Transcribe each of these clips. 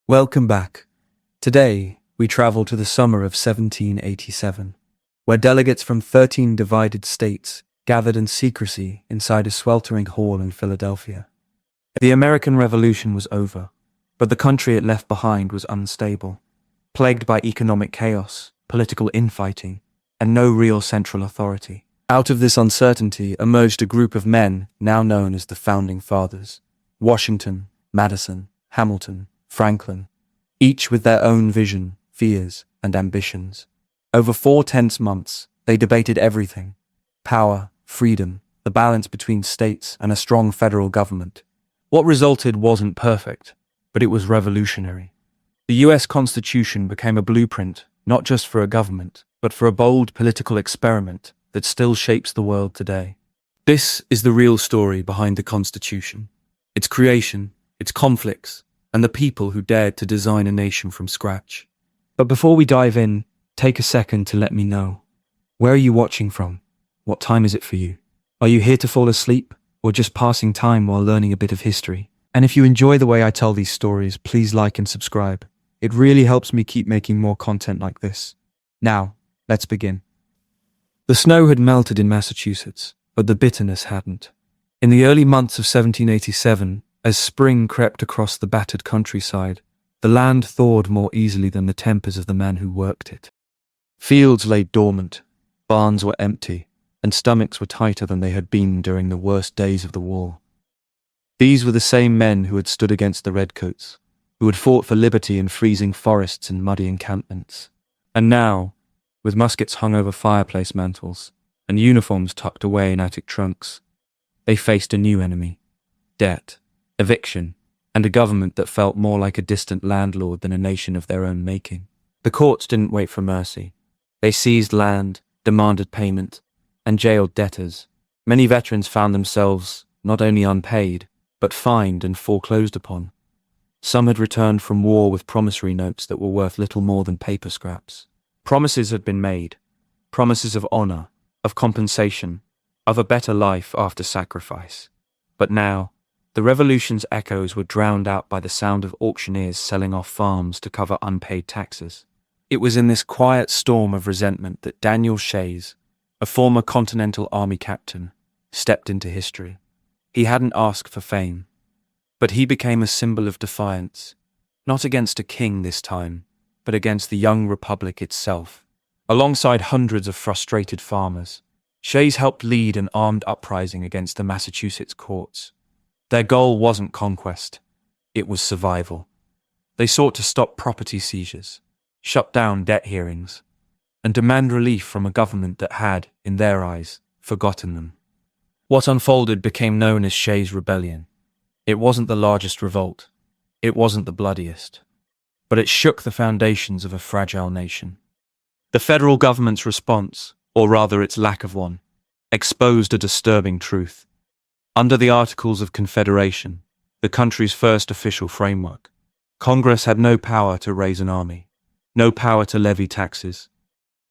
Welcome back. Today, we travel to the summer of 1787, where delegates from 13 divided states gathered in secrecy inside a sweltering hall in Philadelphia. The American Revolution was over, but the country it left behind was unstable, plagued by economic chaos, political infighting, and no real central authority. Out of this uncertainty emerged a group of men now known as the Founding Fathers: Washington, Madison, Hamilton, Franklin, each with their own vision, fears, and ambitions. Over 4 tense months, they debated everything: power, freedom, the balance between states, and a strong federal government. What resulted wasn't perfect, but it was revolutionary. The US Constitution became a blueprint, not just for a government, but for a bold political experiment that still shapes the world today. This is the real story behind the Constitution: its creation, its conflicts, and the people who dared to design a nation from scratch. But before we dive in, take a second to let me know. Where are you watching from? What time is it for you? Are you here to fall asleep, or just passing time while learning a bit of history? And if you enjoy the way I tell these stories, please like and subscribe. It really helps me keep making more content like this. Now, let's begin. The snow had melted in Massachusetts, but the bitterness hadn't. In the early months of 1787, as spring crept across the battered countryside, the land thawed more easily than the tempers of the man who worked it. Fields lay dormant, barns were empty, and stomachs were tighter than they had been during the worst days of the war. These were the same men who had stood against the redcoats, who had fought for liberty in freezing forests and muddy encampments. And now, with muskets hung over fireplace mantels and uniforms tucked away in attic trunks, they faced a new enemy: debt, eviction, and a government that felt more like a distant landlord than a nation of their own making. The courts didn't wait for mercy. They seized land, demanded payment, and jailed debtors. Many veterans found themselves not only unpaid, but fined and foreclosed upon. Some had returned from war with promissory notes that were worth little more than paper scraps. Promises had been made, promises of honor, of compensation, of a better life after sacrifice. But now, the revolution's echoes were drowned out by the sound of auctioneers selling off farms to cover unpaid taxes. It was in this quiet storm of resentment that Daniel Shays, a former Continental Army captain, stepped into history. He hadn't asked for fame, but he became a symbol of defiance, not against a king this time, but against the young republic itself. Alongside hundreds of frustrated farmers, Shays helped lead an armed uprising against the Massachusetts courts. Their goal wasn't conquest, it was survival. They sought to stop property seizures, shut down debt hearings, and demand relief from a government that had, in their eyes, forgotten them. What unfolded became known as Shays Rebellion. It wasn't the largest revolt, it wasn't the bloodiest, but it shook the foundations of a fragile nation. The federal government's response, or rather its lack of one, exposed a disturbing truth. Under the Articles of Confederation, the country's first official framework, Congress had no power to raise an army, no power to levy taxes,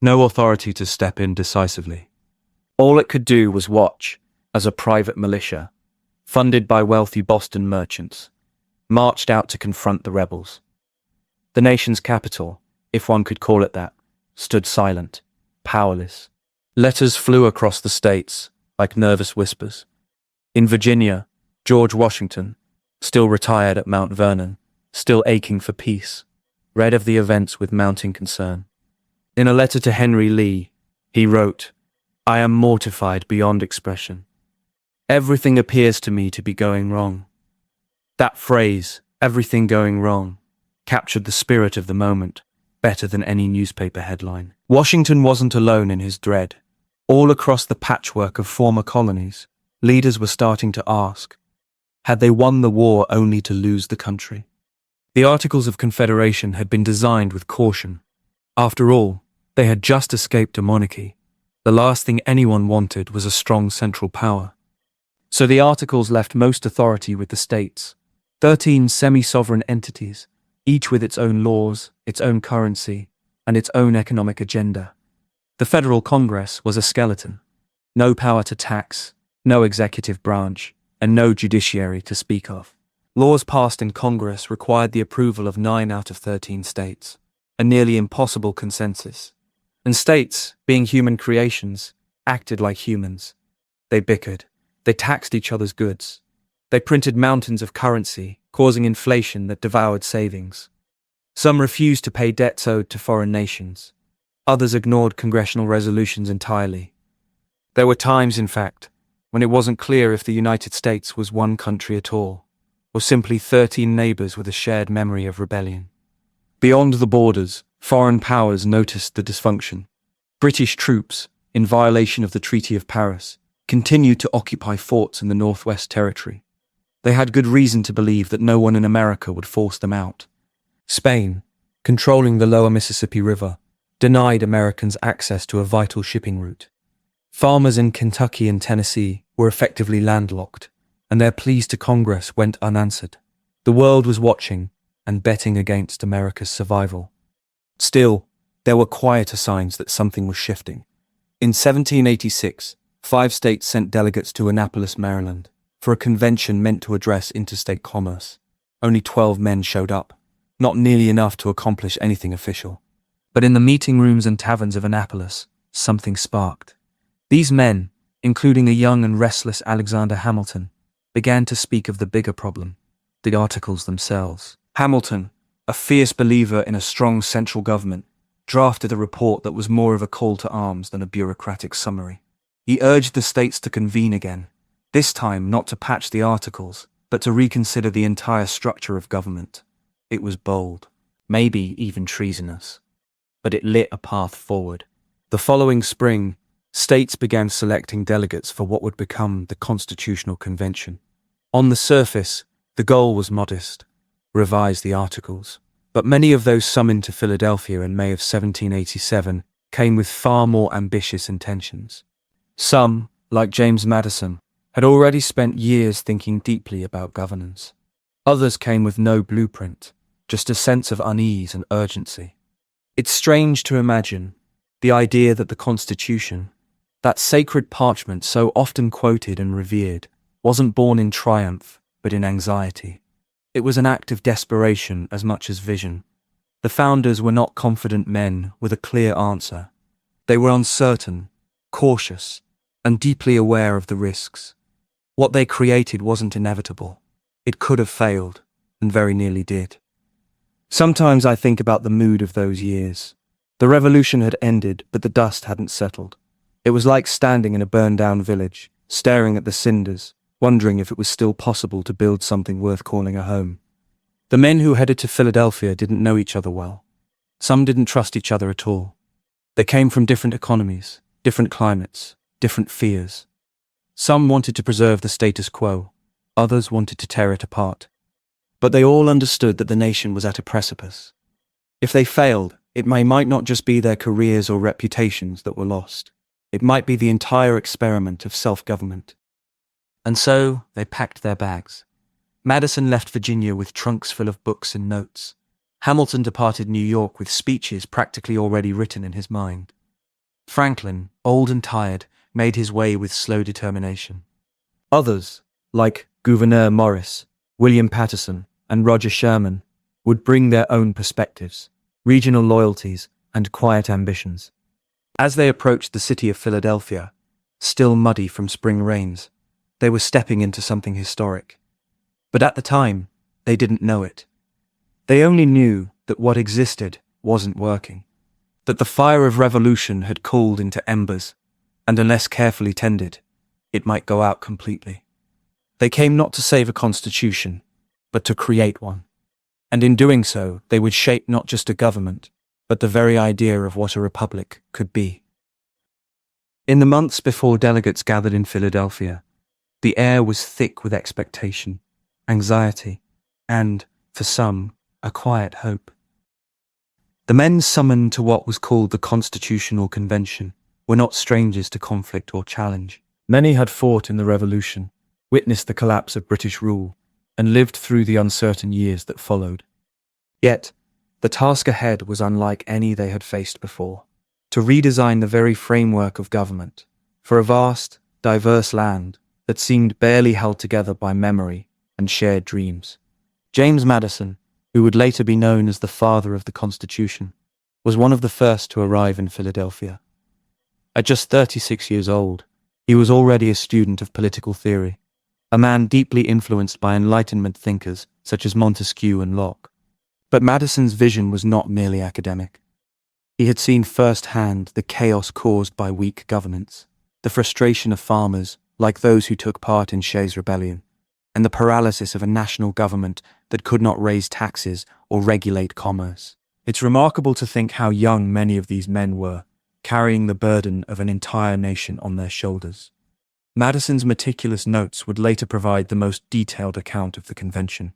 no authority to step in decisively. All it could do was watch as a private militia, funded by wealthy Boston merchants, marched out to confront the rebels. The nation's capital, if one could call it that, stood silent, powerless. Letters flew across the states like nervous whispers. In Virginia, George Washington, still retired at Mount Vernon, still aching for peace, read of the events with mounting concern. In a letter to Henry Lee, he wrote, "I am mortified beyond expression. Everything appears to me to be going wrong." That phrase, "everything going wrong," captured the spirit of the moment better than any newspaper headline. Washington wasn't alone in his dread. All across the patchwork of former colonies, leaders were starting to ask, had they won the war only to lose the country? The Articles of Confederation had been designed with caution. After all, they had just escaped a monarchy. The last thing anyone wanted was a strong central power. So the Articles left most authority with the states, 13 semi-sovereign entities, each with its own laws, its own currency, and its own economic agenda. The Federal Congress was a skeleton. No power to tax, no executive branch, and no judiciary to speak of. Laws passed in Congress required the approval of 9 out of 13 states, a nearly impossible consensus. And states, being human creations, acted like humans. They bickered. They taxed each other's goods. They printed mountains of currency, causing inflation that devoured savings. Some refused to pay debts owed to foreign nations. Others ignored congressional resolutions entirely. There were times, in fact, when it wasn't clear if the United States was one country at all, or simply 13 neighbors with a shared memory of rebellion. Beyond the borders, foreign powers noticed the dysfunction. British troops, in violation of the Treaty of Paris, continued to occupy forts in the Northwest Territory. They had good reason to believe that no one in America would force them out. Spain, controlling the lower Mississippi River, denied Americans access to a vital shipping route. Farmers in Kentucky and Tennessee were effectively landlocked, and their pleas to Congress went unanswered. The world was watching and betting against America's survival. Still, there were quieter signs that something was shifting. In 1786, 5 states sent delegates to Annapolis, Maryland, for a convention meant to address interstate commerce. Only 12 men showed up, not nearly enough to accomplish anything official. But in the meeting rooms and taverns of Annapolis, something sparked. These men, including a young and restless Alexander Hamilton, began to speak of the bigger problem, the Articles themselves. Hamilton, a fierce believer in a strong central government, drafted a report that was more of a call to arms than a bureaucratic summary. He urged the states to convene again, this time not to patch the Articles, but to reconsider the entire structure of government. It was bold, maybe even treasonous, but it lit a path forward. The following spring, states began selecting delegates for what would become the Constitutional Convention. On the surface, the goal was modest: revise the Articles. But many of those summoned to Philadelphia in May of 1787 came with far more ambitious intentions. Some, like James Madison, had already spent years thinking deeply about governance. Others came with no blueprint, just a sense of unease and urgency. It's strange to imagine the idea that the Constitution, that sacred parchment so often quoted and revered, wasn't born in triumph, but in anxiety. It was an act of desperation as much as vision. The founders were not confident men with a clear answer. They were uncertain, cautious, and deeply aware of the risks. What they created wasn't inevitable. It could have failed, and very nearly did. Sometimes I think about the mood of those years. The revolution had ended, but the dust hadn't settled. It was like standing in a burned-down village, staring at the cinders, wondering if it was still possible to build something worth calling a home. The men who headed to Philadelphia didn't know each other well. Some didn't trust each other at all. They came from different economies, different climates, different fears. Some wanted to preserve the status quo, others wanted to tear it apart. But they all understood that the nation was at a precipice. If they failed, it might not just be their careers or reputations that were lost. It might be the entire experiment of self-government. And so they packed their bags. Madison left Virginia with trunks full of books and notes. Hamilton departed New York with speeches practically already written in his mind. Franklin, old and tired, made his way with slow determination. Others, like Gouverneur Morris, William Patterson, and Roger Sherman, would bring their own perspectives, regional loyalties, and quiet ambitions. As they approached the city of Philadelphia, still muddy from spring rains, they were stepping into something historic. But at the time, they didn't know it. They only knew that what existed wasn't working, that the fire of revolution had cooled into embers, and unless carefully tended, it might go out completely. They came not to save a constitution, but to create one. And in doing so, they would shape not just a government, but the very idea of what a republic could be. In the months before delegates gathered in Philadelphia, the air was thick with expectation, anxiety, and, for some, a quiet hope. The men summoned to what was called the Constitutional Convention were not strangers to conflict or challenge. Many had fought in the Revolution, witnessed the collapse of British rule, and lived through the uncertain years that followed. Yet, the task ahead was unlike any they had faced before: to redesign the very framework of government for a vast, diverse land that seemed barely held together by memory and shared dreams. James Madison, who would later be known as the father of the Constitution, was one of the first to arrive in Philadelphia. At just 36 years old, he was already a student of political theory, a man deeply influenced by Enlightenment thinkers such as Montesquieu and Locke. But Madison's vision was not merely academic. He had seen firsthand the chaos caused by weak governance, the frustration of farmers, like those who took part in Shays Rebellion, and the paralysis of a national government that could not raise taxes or regulate commerce. It's remarkable to think how young many of these men were, carrying the burden of an entire nation on their shoulders. Madison's meticulous notes would later provide the most detailed account of the convention,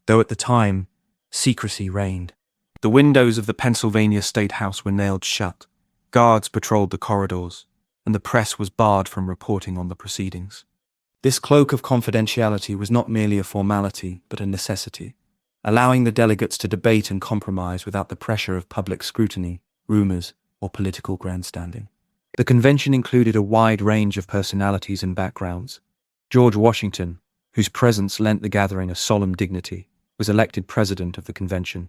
though at the time, secrecy reigned. The windows of the Pennsylvania State House were nailed shut, guards patrolled the corridors, and the press was barred from reporting on the proceedings. This cloak of confidentiality was not merely a formality, but a necessity, allowing the delegates to debate and compromise without the pressure of public scrutiny, rumors, or political grandstanding. The convention included a wide range of personalities and backgrounds. George Washington, whose presence lent the gathering a solemn dignity, was elected president of the convention.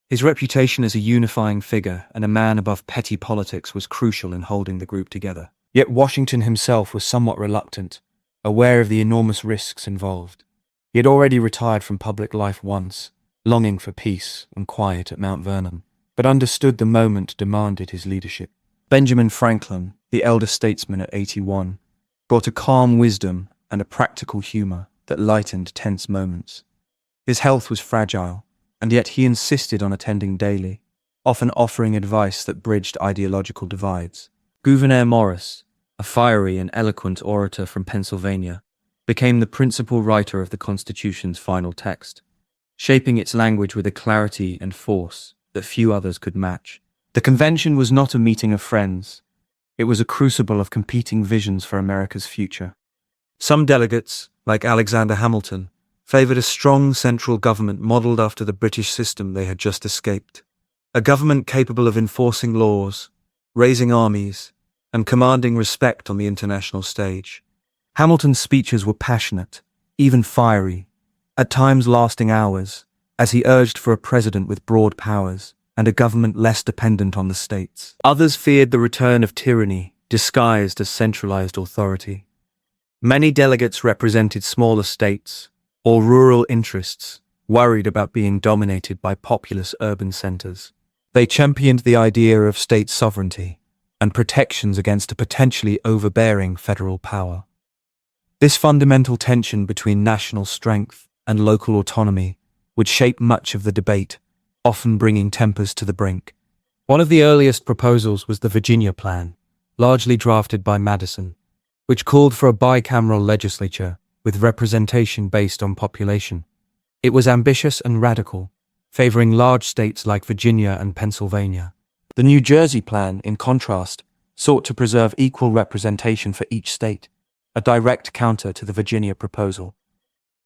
His reputation as a unifying figure and a man above petty politics was crucial in holding the group together. Yet Washington himself was somewhat reluctant, aware of the enormous risks involved. He had already retired from public life once, longing for peace and quiet at Mount Vernon, but understood the moment demanded his leadership. Benjamin Franklin, the elder statesman at 81, brought a calm wisdom and a practical humor that lightened tense moments. His health was fragile, and yet he insisted on attending daily, often offering advice that bridged ideological divides. Gouverneur Morris, a fiery and eloquent orator from Pennsylvania, became the principal writer of the Constitution's final text, shaping its language with a clarity and force that few others could match. The convention was not a meeting of friends. It was a crucible of competing visions for America's future. Some delegates, like Alexander Hamilton, favored a strong central government modeled after the British system they had just escaped. A government capable of enforcing laws, raising armies, and commanding respect on the international stage. Hamilton's speeches were passionate, even fiery, at times lasting hours, as he urged for a president with broad powers and a government less dependent on the states. Others feared the return of tyranny, disguised as centralized authority. Many delegates represented smaller states or rural interests, worried about being dominated by populous urban centers. They championed the idea of state sovereignty and protections against a potentially overbearing federal power. This fundamental tension between national strength and local autonomy would shape much of the debate, often bringing tempers to the brink. One of the earliest proposals was the Virginia Plan, largely drafted by Madison, which called for a bicameral legislature with representation based on population. It was ambitious and radical, favoring large states like Virginia and Pennsylvania. The New Jersey Plan, in contrast, sought to preserve equal representation for each state, a direct counter to the Virginia proposal.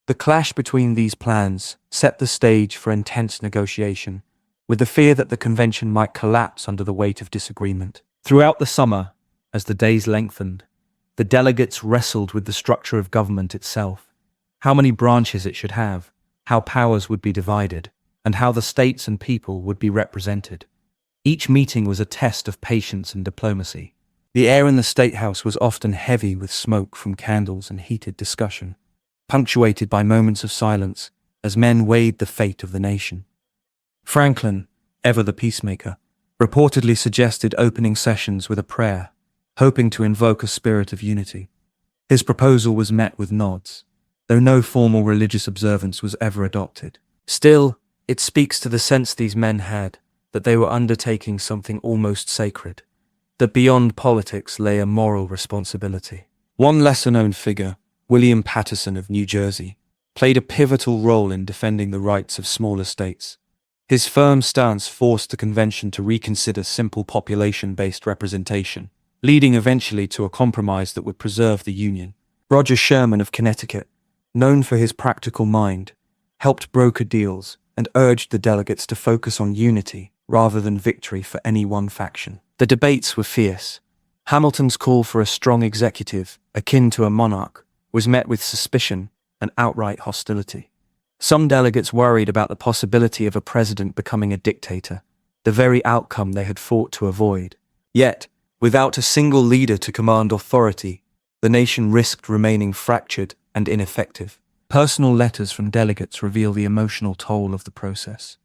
The clash between these plans set the stage for intense negotiation, with the fear that the convention might collapse under the weight of disagreement. Throughout the summer, as the days lengthened, the delegates wrestled with the structure of government itself, how many branches it should have, how powers would be divided, and how the states and people would be represented. Each meeting was a test of patience and diplomacy. The air in the State House was often heavy with smoke from candles and heated discussion, punctuated by moments of silence as men weighed the fate of the nation. Franklin, ever the peacemaker, reportedly suggested opening sessions with a prayer, hoping to invoke a spirit of unity. His proposal was met with nods, though no formal religious observance was ever adopted. Still, it speaks to the sense these men had that they were undertaking something almost sacred, that beyond politics lay a moral responsibility. One lesser-known figure, William Paterson of New Jersey, played a pivotal role in defending the rights of smaller states. His firm stance forced the convention to reconsider simple population-based representation, leading eventually to a compromise that would preserve the Union. Roger Sherman of Connecticut, known for his practical mind, helped broker deals and urged the delegates to focus on unity rather than victory for any one faction. The debates were fierce. Hamilton's call for a strong executive, akin to a monarch, was met with suspicion and outright hostility. Some delegates worried about the possibility of a president becoming a dictator, the very outcome they had fought to avoid. Yet, without a single leader to command authority, the nation risked remaining fractured and ineffective. Personal letters from delegates reveal the emotional toll of the process.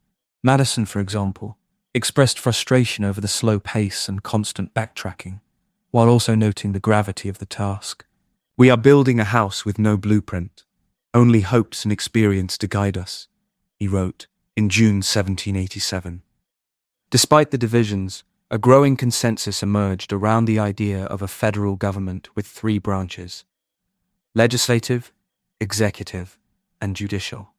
Madison, for example, expressed frustration over the slow pace and constant backtracking, while also noting the gravity of the task. "We are building a house with no blueprint, only hopes and experience to guide us," he wrote in June 1787. Despite the divisions, a growing consensus emerged around the idea of a federal government with three branches: legislative, executive, and judicial.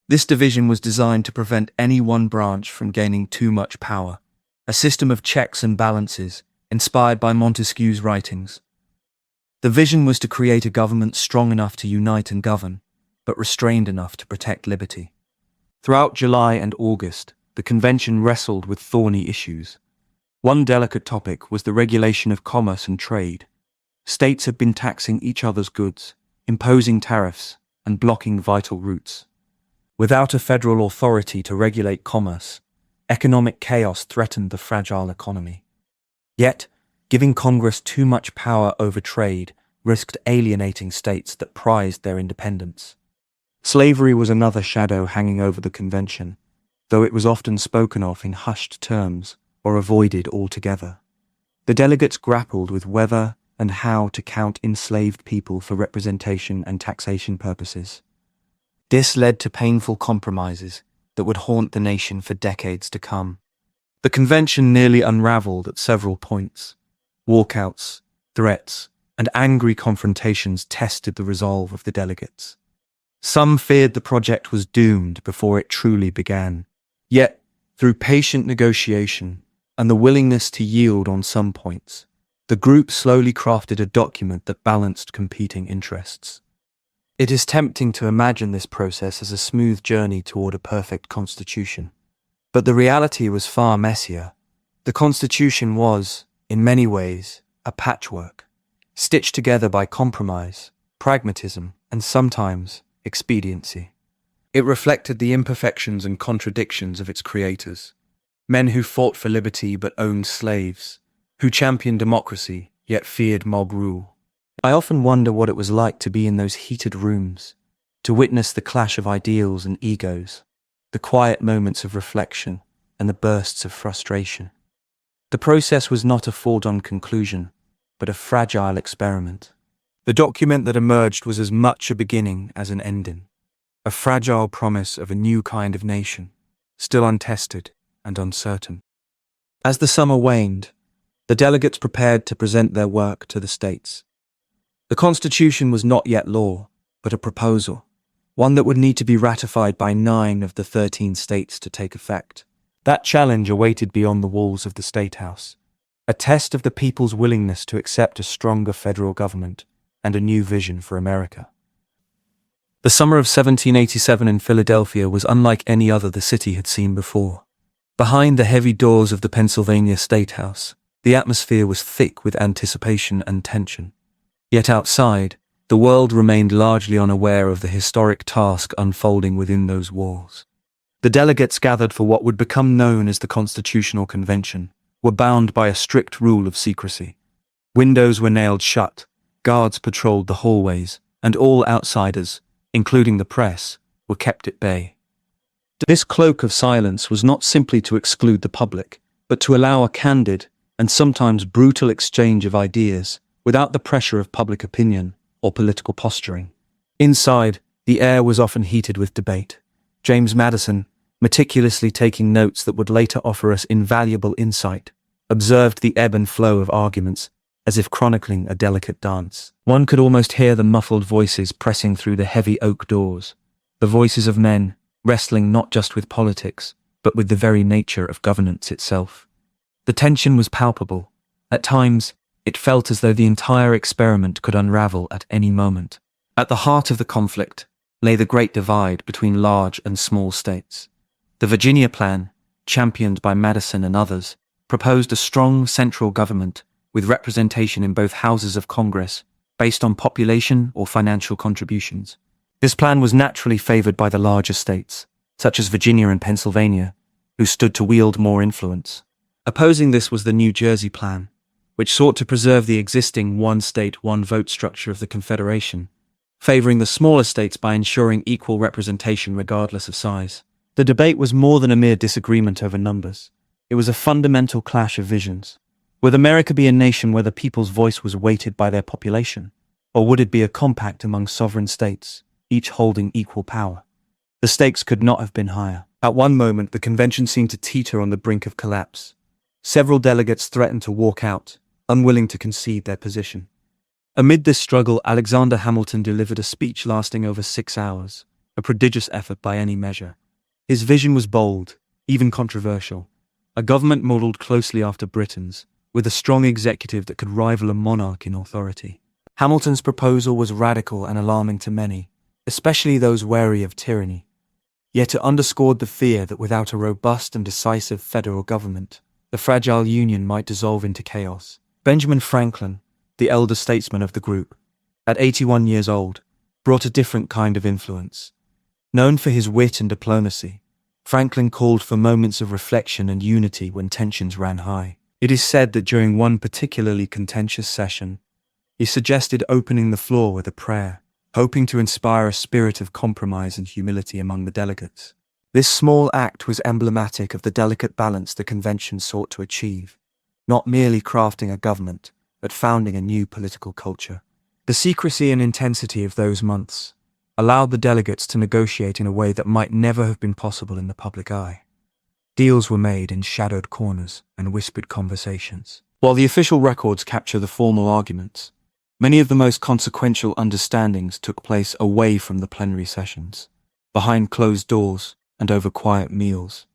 This division was designed to prevent any one branch from gaining too much power, a system of checks and balances inspired by Montesquieu's writings. The vision was to create a government strong enough to unite and govern, but restrained enough to protect liberty. Throughout July and August, the convention wrestled with thorny issues. One delicate topic was the regulation of commerce and trade. States had been taxing each other's goods, imposing tariffs, and blocking vital routes. Without a federal authority to regulate commerce, economic chaos threatened the fragile economy. Yet, giving Congress too much power over trade risked alienating states that prized their independence. Slavery was another shadow hanging over the convention, though it was often spoken of in hushed terms or avoided altogether. The delegates grappled with whether and how to count enslaved people for representation and taxation purposes. This led to painful compromises that would haunt the nation for decades to come. The convention nearly unraveled at several points. Walkouts, threats, and angry confrontations tested the resolve of the delegates. Some feared the project was doomed before it truly began. Yet, through patient negotiation and the willingness to yield on some points, the group slowly crafted a document that balanced competing interests. It is tempting to imagine this process as a smooth journey toward a perfect constitution. But the reality was far messier. The Constitution was, in many ways, a patchwork, stitched together by compromise, pragmatism, and sometimes expediency. It reflected the imperfections and contradictions of its creators, men who fought for liberty but owned slaves, who championed democracy yet feared mob rule. I often wonder what it was like to be in those heated rooms, to witness the clash of ideals and egos, the quiet moments of reflection and the bursts of frustration. The process was not a foregone conclusion, but a fragile experiment. The document that emerged was as much a beginning as an ending, a fragile promise of a new kind of nation, still untested and uncertain. As the summer waned, the delegates prepared to present their work to the states. The Constitution was not yet law, but a proposal, one that would need to be ratified by 9 of the 13 states to take effect. That challenge awaited beyond the walls of the State House, a test of the people's willingness to accept a stronger federal government and a new vision for America. The summer of 1787 in Philadelphia was unlike any other the city had seen before. Behind the heavy doors of the Pennsylvania State House, the atmosphere was thick with anticipation and tension. Yet outside, the world remained largely unaware of the historic task unfolding within those walls. The delegates gathered for what would become known as the Constitutional Convention were bound by a strict rule of secrecy. Windows were nailed shut, guards patrolled the hallways, and all outsiders, including the press, were kept at bay. This cloak of silence was not simply to exclude the public, but to allow a candid and sometimes brutal exchange of ideas without the pressure of public opinion or political posturing. Inside, the air was often heated with debate. James Madison, meticulously taking notes that would later offer us invaluable insight, observed the ebb and flow of arguments as if chronicling a delicate dance. One could almost hear the muffled voices pressing through the heavy oak doors, the voices of men wrestling not just with politics, but with the very nature of governance itself. The tension was palpable. At times, it felt as though the entire experiment could unravel at any moment. At the heart of the conflict lay the great divide between large and small states. The Virginia Plan, championed by Madison and others, proposed a strong central government with representation in both houses of Congress based on population or financial contributions. This plan was naturally favored by the larger states, such as Virginia and Pennsylvania, who stood to wield more influence. Opposing this was the New Jersey Plan, which sought to preserve the existing one-state, one-vote structure of the Confederation, favoring the smaller states by ensuring equal representation regardless of size. The debate was more than a mere disagreement over numbers. It was a fundamental clash of visions. Would America be a nation where the people's voice was weighted by their population? Or would it be a compact among sovereign states, each holding equal power? The stakes could not have been higher. At one moment, the convention seemed to teeter on the brink of collapse. Several delegates threatened to walk out, unwilling to concede their position. Amid this struggle, Alexander Hamilton delivered a speech lasting over 6 hours, a prodigious effort by any measure. His vision was bold, even controversial, a government modelled closely after Britain's, with a strong executive that could rival a monarch in authority. Hamilton's proposal was radical and alarming to many, especially those wary of tyranny. Yet it underscored the fear that without a robust and decisive federal government, the fragile union might dissolve into chaos. Benjamin Franklin, the elder statesman of the group, at 81 years old, brought a different kind of influence. Known for his wit and diplomacy, Franklin called for moments of reflection and unity when tensions ran high. It is said that during one particularly contentious session, he suggested opening the floor with a prayer, hoping to inspire a spirit of compromise and humility among the delegates. This small act was emblematic of the delicate balance the convention sought to achieve, not merely crafting a government, but founding a new political culture. The secrecy and intensity of those months allowed the delegates to negotiate in a way that might never have been possible in the public eye. Deals were made in shadowed corners and whispered conversations. While the official records capture the formal arguments, many of the most consequential understandings took place away from the plenary sessions, behind closed doors and over quiet meals.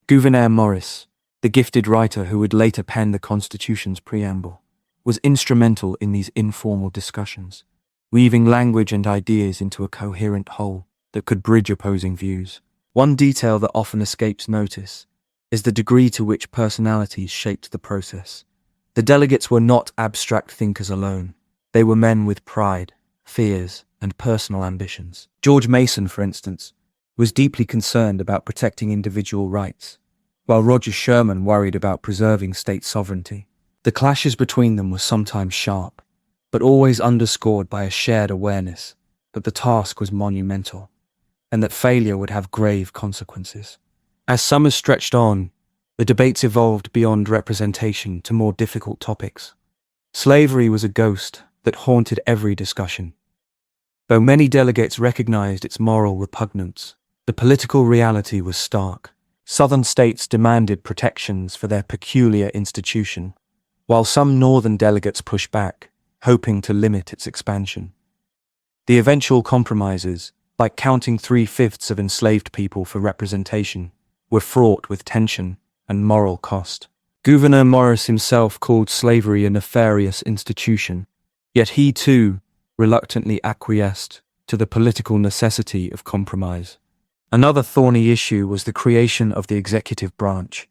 Gouverneur Morris, the gifted writer who would later pen the Constitution's preamble, was instrumental in these informal discussions, weaving language and ideas into a coherent whole that could bridge opposing views. One detail that often escapes notice is the degree to which personalities shaped the process. The delegates were not abstract thinkers alone. They were men with pride, fears, and personal ambitions. George Mason, for instance, was deeply concerned about protecting individual rights, while Roger Sherman worried about preserving state sovereignty. The clashes between them were sometimes sharp, but always underscored by a shared awareness that the task was monumental, and that failure would have grave consequences. As summers stretched on, the debates evolved beyond representation to more difficult topics. Slavery was a ghost that haunted every discussion. Though many delegates recognized its moral repugnance, the political reality was stark. Southern states demanded protections for their peculiar institution, while some northern delegates pushed back, hoping to limit its expansion. The eventual compromises, like counting 3/5 of enslaved people for representation, were fraught with tension and moral cost. Gouverneur Morris himself called slavery a nefarious institution, yet he too reluctantly acquiesced to the political necessity of compromise. Another thorny issue was the creation of the executive branch.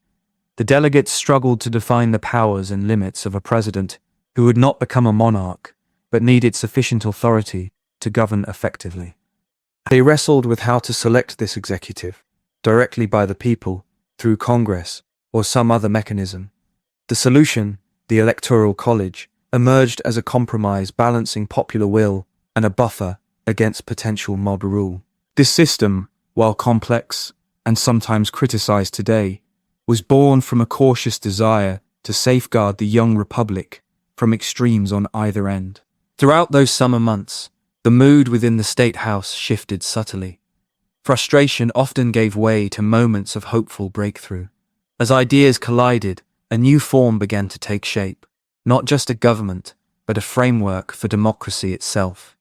The delegates struggled to define the powers and limits of a president who would not become a monarch, but needed sufficient authority to govern effectively. They wrestled with how to select this executive, directly by the people, through Congress, or some other mechanism. The solution, the Electoral College, emerged as a compromise balancing popular will and a buffer against potential mob rule. This system, while complex and sometimes criticized today, was born from a cautious desire to safeguard the young republic from extremes on either end. Throughout those summer months, the mood within the State House shifted subtly. Frustration often gave way to moments of hopeful breakthrough. As ideas collided, a new form began to take shape, not just a government, but a framework for democracy itself.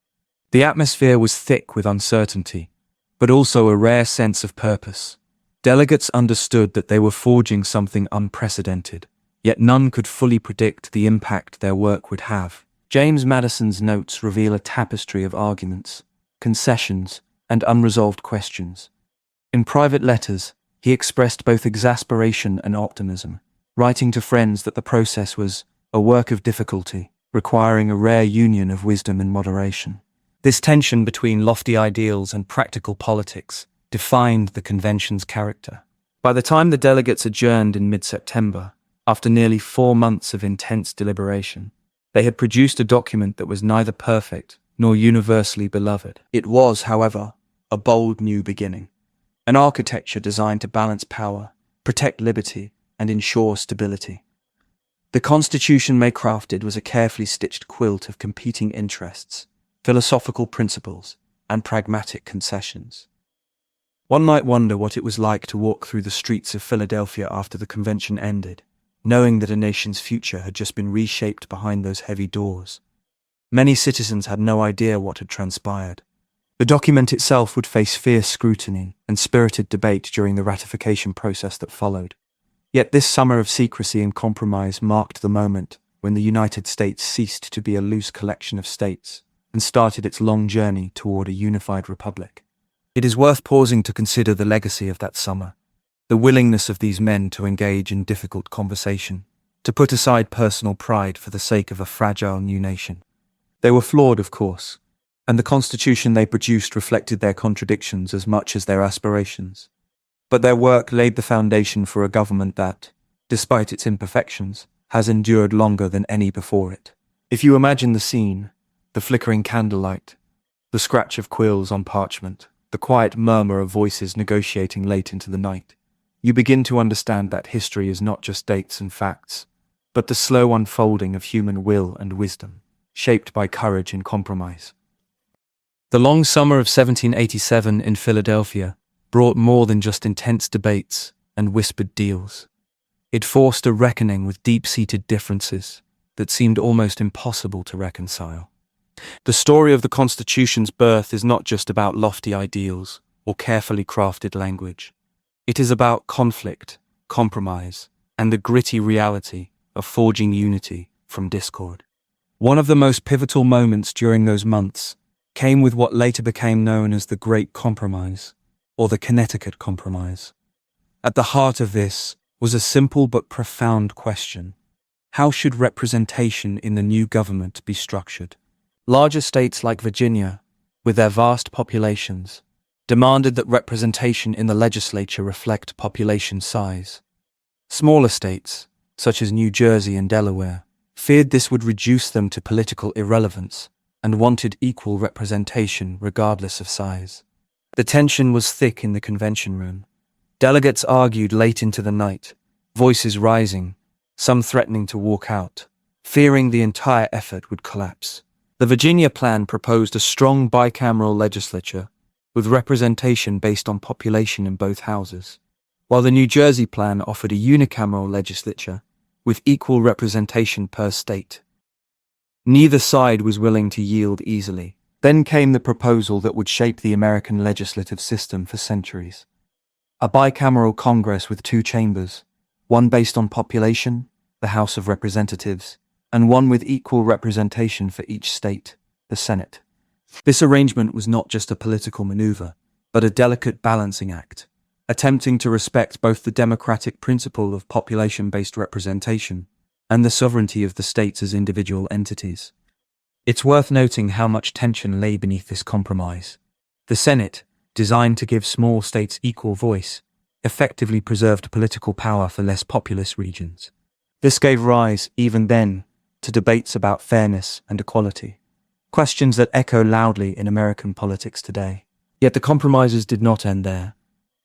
The atmosphere was thick with uncertainty, but also a rare sense of purpose. Delegates understood that they were forging something unprecedented, yet none could fully predict the impact their work would have. James Madison's notes reveal a tapestry of arguments, concessions, and unresolved questions. In private letters, he expressed both exasperation and optimism, writing to friends that the process was a work of difficulty, requiring a rare union of wisdom and moderation. This tension between lofty ideals and practical politics defined the convention's character. By the time the delegates adjourned in mid-September, after nearly 4 months of intense deliberation, they had produced a document that was neither perfect nor universally beloved. It was, however, a bold new beginning, an architecture designed to balance power, protect liberty, and ensure stability. The constitution they crafted was a carefully stitched quilt of competing interests, philosophical principles, and pragmatic concessions. One might wonder what it was like to walk through the streets of Philadelphia after the convention ended, knowing that a nation's future had just been reshaped behind those heavy doors. Many citizens had no idea what had transpired. The document itself would face fierce scrutiny and spirited debate during the ratification process that followed. Yet this summer of secrecy and compromise marked the moment when the United States ceased to be a loose collection of states and started its long journey toward a unified republic. It is worth pausing to consider the legacy of that summer, the willingness of these men to engage in difficult conversation, to put aside personal pride for the sake of a fragile new nation. They were flawed, of course, and the constitution they produced reflected their contradictions as much as their aspirations. But their work laid the foundation for a government that, despite its imperfections, has endured longer than any before it. If you imagine the scene, the flickering candlelight, the scratch of quills on parchment, the quiet murmur of voices negotiating late into the night, you begin to understand that history is not just dates and facts, but the slow unfolding of human will and wisdom, shaped by courage and compromise. The long summer of 1787 in Philadelphia brought more than just intense debates and whispered deals. It forced a reckoning with deep-seated differences that seemed almost impossible to reconcile. The story of the Constitution's birth is not just about lofty ideals or carefully crafted language. It is about conflict, compromise, and the gritty reality of forging unity from discord. One of the most pivotal moments during those months came with what later became known as the Great Compromise, or the Connecticut Compromise. At the heart of this was a simple but profound question: how should representation in the new government be structured? Larger states like Virginia, with their vast populations, demanded that representation in the legislature reflect population size. Smaller states, such as New Jersey and Delaware, feared this would reduce them to political irrelevance and wanted equal representation regardless of size. The tension was thick in the convention room. Delegates argued late into the night, voices rising, some threatening to walk out, fearing the entire effort would collapse. The Virginia plan proposed a strong bicameral legislature with representation based on population in both houses, while the New Jersey plan offered a unicameral legislature with equal representation per state. Neither side was willing to yield easily. Then came the proposal that would shape the American legislative system for centuries. A bicameral Congress with 2 chambers, one based on population, the House of Representatives, and one with equal representation for each state, the Senate. This arrangement was not just a political maneuver, but a delicate balancing act, attempting to respect both the democratic principle of population-based representation and the sovereignty of the states as individual entities. It's worth noting how much tension lay beneath this compromise. The Senate, designed to give small states equal voice, effectively preserved political power for less populous regions. This gave rise, even then, to debates about fairness and equality, questions that echo loudly in American politics today. Yet the compromises did not end there.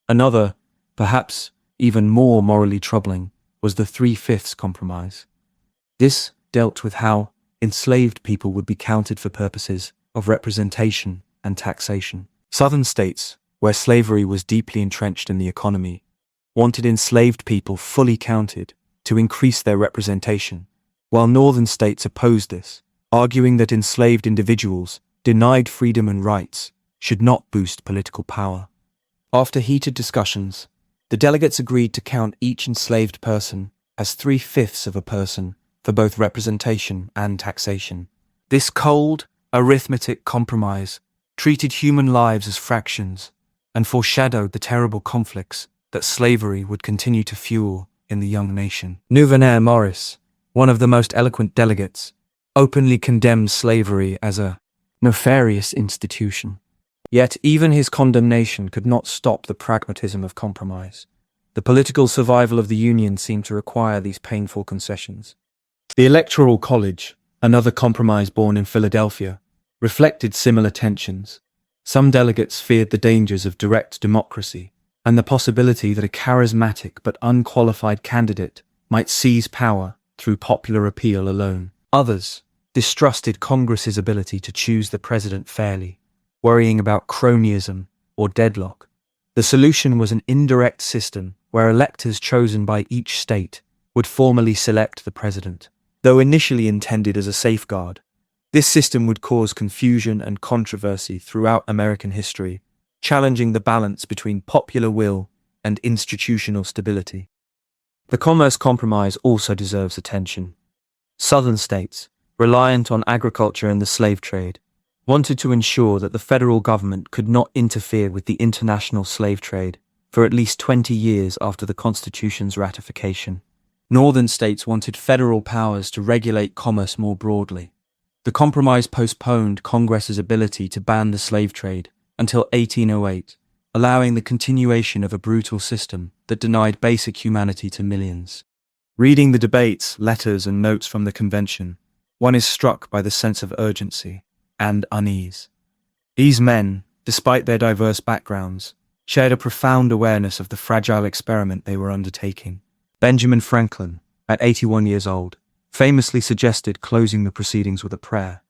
Another, perhaps even more morally troubling, was the 3/5 compromise. This dealt with how enslaved people would be counted for purposes of representation and taxation. Southern states, where slavery was deeply entrenched in the economy, wanted enslaved people fully counted to increase their representation, while northern states opposed this, arguing that enslaved individuals, denied freedom and rights, should not boost political power. After heated discussions, the delegates agreed to count each enslaved person as 3/5 of a person for both representation and taxation. This cold, arithmetic compromise treated human lives as fractions and foreshadowed the terrible conflicts that slavery would continue to fuel in the young nation. Gouverneur Morris, one of the most eloquent delegates, openly condemned slavery as a nefarious institution. Yet even his condemnation could not stop the pragmatism of compromise. The political survival of the Union seemed to require these painful concessions. The Electoral College, another compromise born in Philadelphia, reflected similar tensions. Some delegates feared the dangers of direct democracy and the possibility that a charismatic but unqualified candidate might seize power through popular appeal alone. Others distrusted Congress's ability to choose the president fairly, worrying about cronyism or deadlock. The solution was an indirect system where electors chosen by each state would formally select the president. Though initially intended as a safeguard, this system would cause confusion and controversy throughout American history, challenging the balance between popular will and institutional stability. The Commerce Compromise also deserves attention. Southern states, reliant on agriculture and the slave trade, wanted to ensure that the federal government could not interfere with the international slave trade for at least 20 years after the Constitution's ratification. Northern states wanted federal powers to regulate commerce more broadly. The compromise postponed Congress's ability to ban the slave trade until 1808, allowing the continuation of a brutal system that denied basic humanity to millions. Reading the debates, letters, and notes from the convention, one is struck by the sense of urgency and unease. These men, despite their diverse backgrounds, shared a profound awareness of the fragile experiment they were undertaking. Benjamin Franklin, at 81 years old, famously suggested closing the proceedings with a prayer,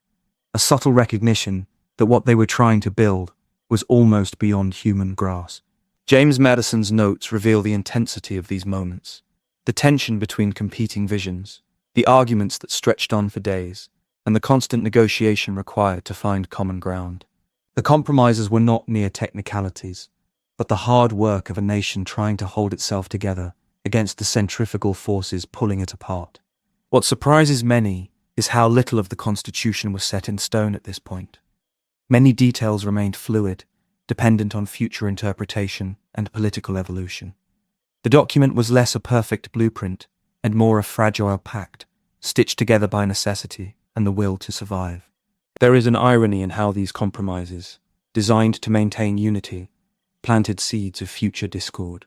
a subtle recognition that what they were trying to build was almost beyond human grasp. James Madison's notes reveal the intensity of these moments, the tension between competing visions, the arguments that stretched on for days, and the constant negotiation required to find common ground. The compromises were not mere technicalities, but the hard work of a nation trying to hold itself together against the centrifugal forces pulling it apart. What surprises many is how little of the Constitution was set in stone at this point. Many details remained fluid, dependent on future interpretation and political evolution. The document was less a perfect blueprint and more a fragile pact, stitched together by necessity and the will to survive. There is an irony in how these compromises, designed to maintain unity, planted seeds of future discord.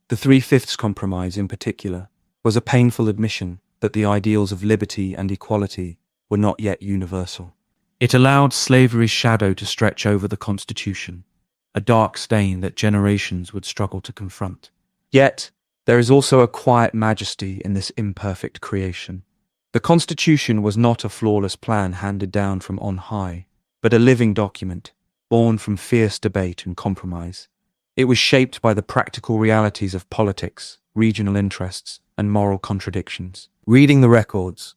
The 3/5 Compromise, in particular, was a painful admission that the ideals of liberty and equality were not yet universal. It allowed slavery's shadow to stretch over the Constitution, a dark stain that generations would struggle to confront. Yet, there is also a quiet majesty in this imperfect creation. The Constitution was not a flawless plan handed down from on high, but a living document, born from fierce debate and compromise. It was shaped by the practical realities of politics, regional interests, and moral contradictions. Reading the records,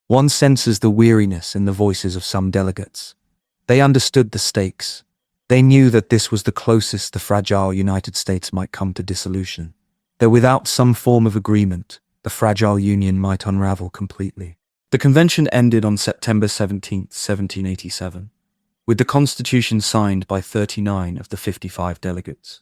one senses the weariness in the voices of some delegates. They understood the stakes. They knew that this was the closest the fragile United States might come to dissolution, that without some form of agreement, the fragile Union might unravel completely. The convention ended on September 17, 1787, with the Constitution signed by 39 of the 55 delegates.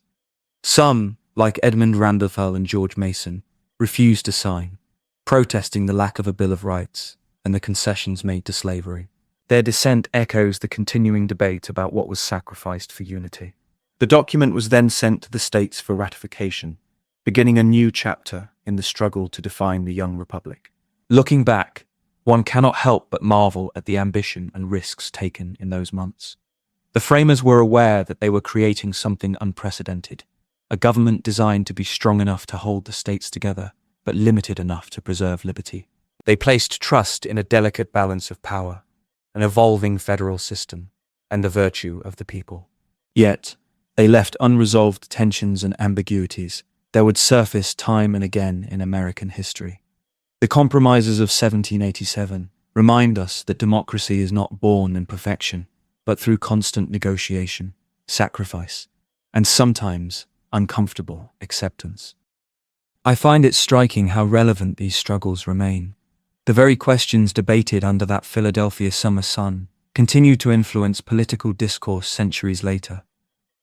Some, like Edmund Randolph and George Mason, refused to sign, protesting the lack of a Bill of Rights and the concessions made to slavery. Their dissent echoes the continuing debate about what was sacrificed for unity. The document was then sent to the states for ratification, beginning a new chapter in the struggle to define the young republic. Looking back, one cannot help but marvel at the ambition and risks taken in those months. The framers were aware that they were creating something unprecedented, a government designed to be strong enough to hold the states together, but limited enough to preserve liberty. They placed trust in a delicate balance of power, an evolving federal system, and the virtue of the people. Yet, they left unresolved tensions and ambiguities that would surface time and again in American history. The compromises of 1787 remind us that democracy is not born in perfection, but through constant negotiation, sacrifice, and sometimes uncomfortable acceptance. I find it striking how relevant these struggles remain. The very questions debated under that Philadelphia summer sun continue to influence political discourse centuries later.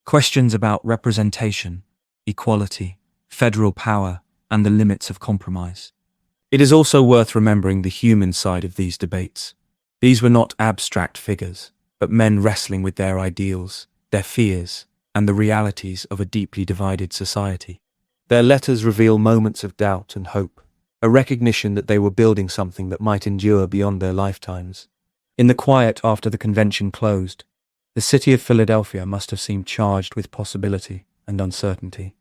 Questions about representation, equality, federal power, and the limits of compromise. It is also worth remembering the human side of these debates. These were not abstract figures, but men wrestling with their ideals, their fears, and the realities of a deeply divided society. Their letters reveal moments of doubt and hope, a recognition that they were building something that might endure beyond their lifetimes. In the quiet after the convention closed, the city of Philadelphia must have seemed charged with possibility and uncertainty.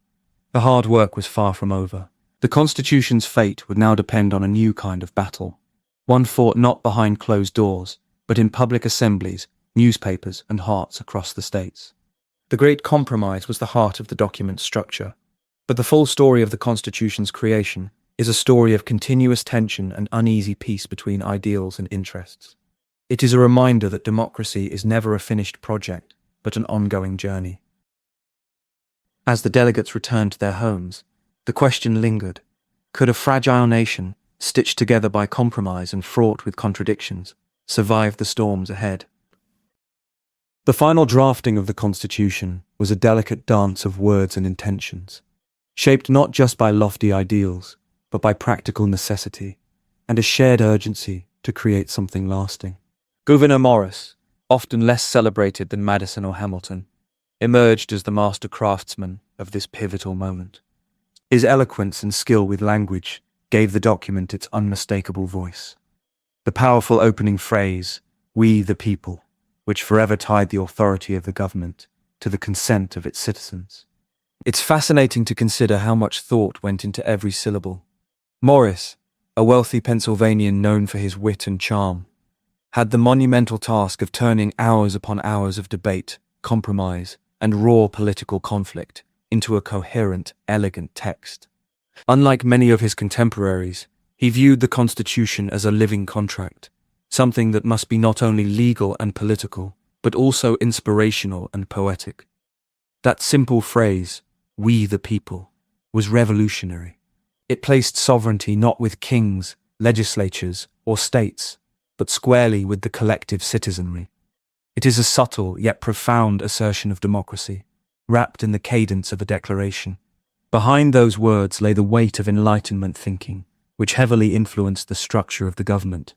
The hard work was far from over. The Constitution's fate would now depend on a new kind of battle, one fought not behind closed doors, but in public assemblies, newspapers, and hearts across the states. The Great Compromise was the heart of the document's structure, but the full story of the Constitution's creation is a story of continuous tension and uneasy peace between ideals and interests. It is a reminder that democracy is never a finished project, but an ongoing journey. As the delegates returned to their homes, the question lingered: could a fragile nation, stitched together by compromise and fraught with contradictions, survive the storms ahead? The final drafting of the Constitution was a delicate dance of words and intentions, shaped not just by lofty ideals, but by practical necessity and a shared urgency to create something lasting. Gouverneur Morris, often less celebrated than Madison or Hamilton, emerged as the master craftsman of this pivotal moment. His eloquence and skill with language gave the document its unmistakable voice. The powerful opening phrase, "We the people," which forever tied the authority of the government to the consent of its citizens. It's fascinating to consider how much thought went into every syllable. Morris, a wealthy Pennsylvanian known for his wit and charm, had the monumental task of turning hours upon hours of debate, compromise, and raw political conflict into a coherent, elegant text. Unlike many of his contemporaries, he viewed the Constitution as a living contract, something that must be not only legal and political, but also inspirational and poetic. That simple phrase, "We the people," was revolutionary. It placed sovereignty not with kings, legislatures, or states, but squarely with the collective citizenry. It is a subtle yet profound assertion of democracy, wrapped in the cadence of a declaration. Behind those words lay the weight of Enlightenment thinking, which heavily influenced the structure of the government.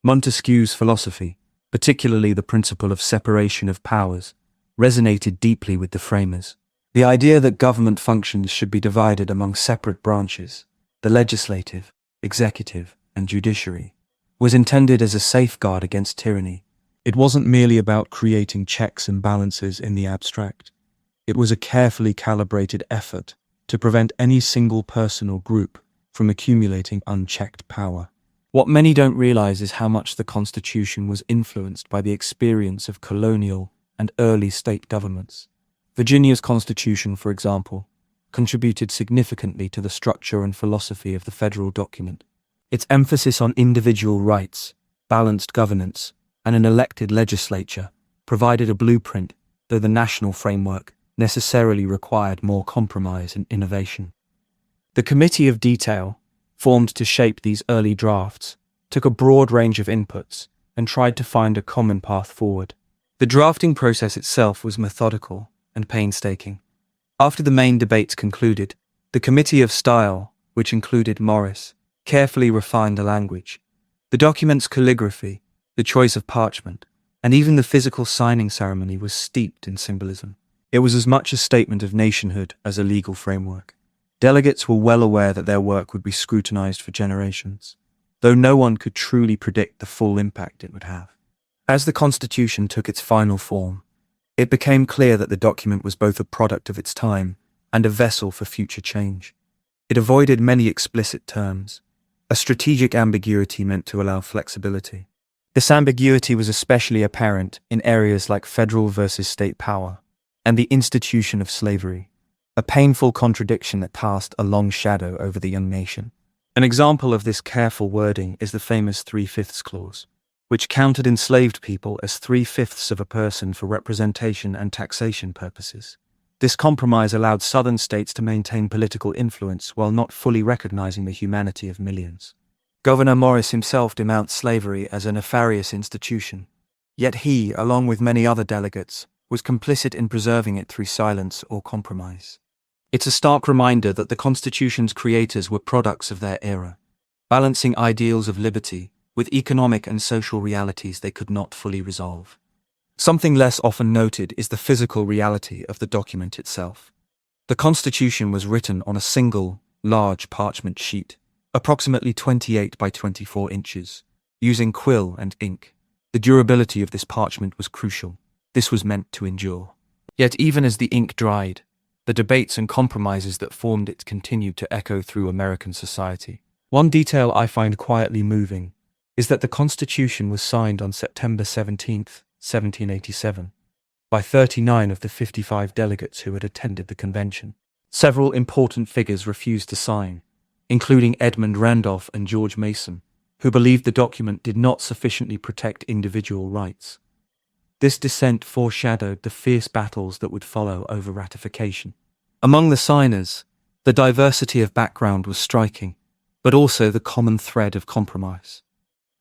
Montesquieu's philosophy, particularly the principle of separation of powers, resonated deeply with the framers. The idea that government functions should be divided among separate branches, the legislative, executive, and judiciary, was intended as a safeguard against tyranny. It wasn't merely about creating checks and balances in the abstract. It was a carefully calibrated effort to prevent any single person or group from accumulating unchecked power. What many don't realize is how much the Constitution was influenced by the experience of colonial and early state governments. Virginia's Constitution, for example, contributed significantly to the structure and philosophy of the federal document. Its emphasis on individual rights, balanced governance, and an elected legislature provided a blueprint, though the national framework necessarily required more compromise and innovation. The Committee of Detail, formed to shape these early drafts, took a broad range of inputs and tried to find a common path forward. The drafting process itself was methodical and painstaking. After the main debates concluded, the Committee of Style, which included Morris, carefully refined the language. The document's calligraphy, the choice of parchment, and even the physical signing ceremony was steeped in symbolism. It was as much a statement of nationhood as a legal framework. Delegates were well aware that their work would be scrutinized for generations, though no one could truly predict the full impact it would have. As the Constitution took its final form, it became clear that the document was both a product of its time and a vessel for future change. It avoided many explicit terms, a strategic ambiguity meant to allow flexibility. This ambiguity was especially apparent in areas like federal versus state power and the institution of slavery, a painful contradiction that cast a long shadow over the young nation. An example of this careful wording is the famous 3/5 clause, which counted enslaved people as 3/5 of a person for representation and taxation purposes. This compromise allowed southern states to maintain political influence while not fully recognizing the humanity of millions. Gouverneur Morris himself denounced slavery as a nefarious institution, yet he, along with many other delegates, was complicit in preserving it through silence or compromise. It's a stark reminder that the Constitution's creators were products of their era, balancing ideals of liberty with economic and social realities they could not fully resolve. Something less often noted is the physical reality of the document itself. The Constitution was written on a single, large parchment sheet, approximately 28 by 24 inches, using quill and ink. The durability of this parchment was crucial. This was meant to endure. Yet even as the ink dried, the debates and compromises that formed it continued to echo through American society. One detail I find quietly moving is that the Constitution was signed on September 17, 1787, by 39 of the 55 delegates who had attended the convention. Several important figures refused to sign, including Edmund Randolph and George Mason, who believed the document did not sufficiently protect individual rights. This dissent foreshadowed the fierce battles that would follow over ratification. Among the signers, the diversity of background was striking, but also the common thread of compromise.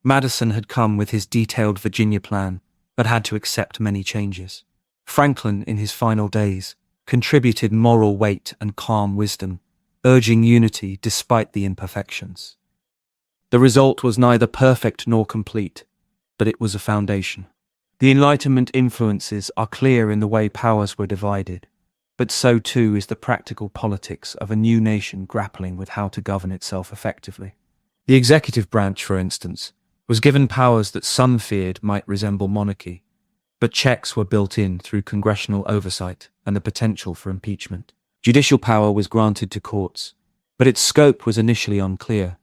Madison had come with his detailed Virginia plan, but had to accept many changes. Franklin, in his final days, contributed moral weight and calm wisdom, urging unity despite the imperfections. The result was neither perfect nor complete, but it was a foundation. The Enlightenment influences are clear in the way powers were divided, but so too is the practical politics of a new nation grappling with how to govern itself effectively. The executive branch, for instance, was given powers that some feared might resemble monarchy, but checks were built in through congressional oversight and the potential for impeachment. Judicial power was granted to courts, but its scope was initially unclear.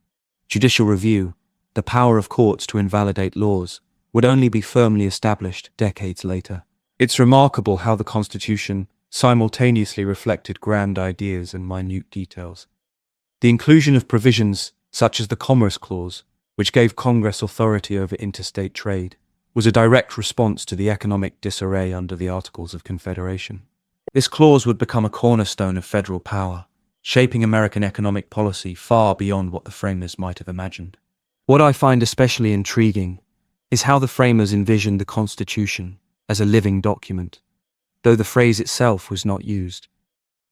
Judicial review, the power of courts to invalidate laws, would only be firmly established decades later. It's remarkable how the Constitution simultaneously reflected grand ideas and minute details. The inclusion of provisions such as the Commerce Clause, which gave Congress authority over interstate trade, was a direct response to the economic disarray under the Articles of Confederation. This clause would become a cornerstone of federal power, shaping American economic policy far beyond what the framers might have imagined. What I find especially intriguing is how the framers envisioned the Constitution as a living document, though the phrase itself was not used.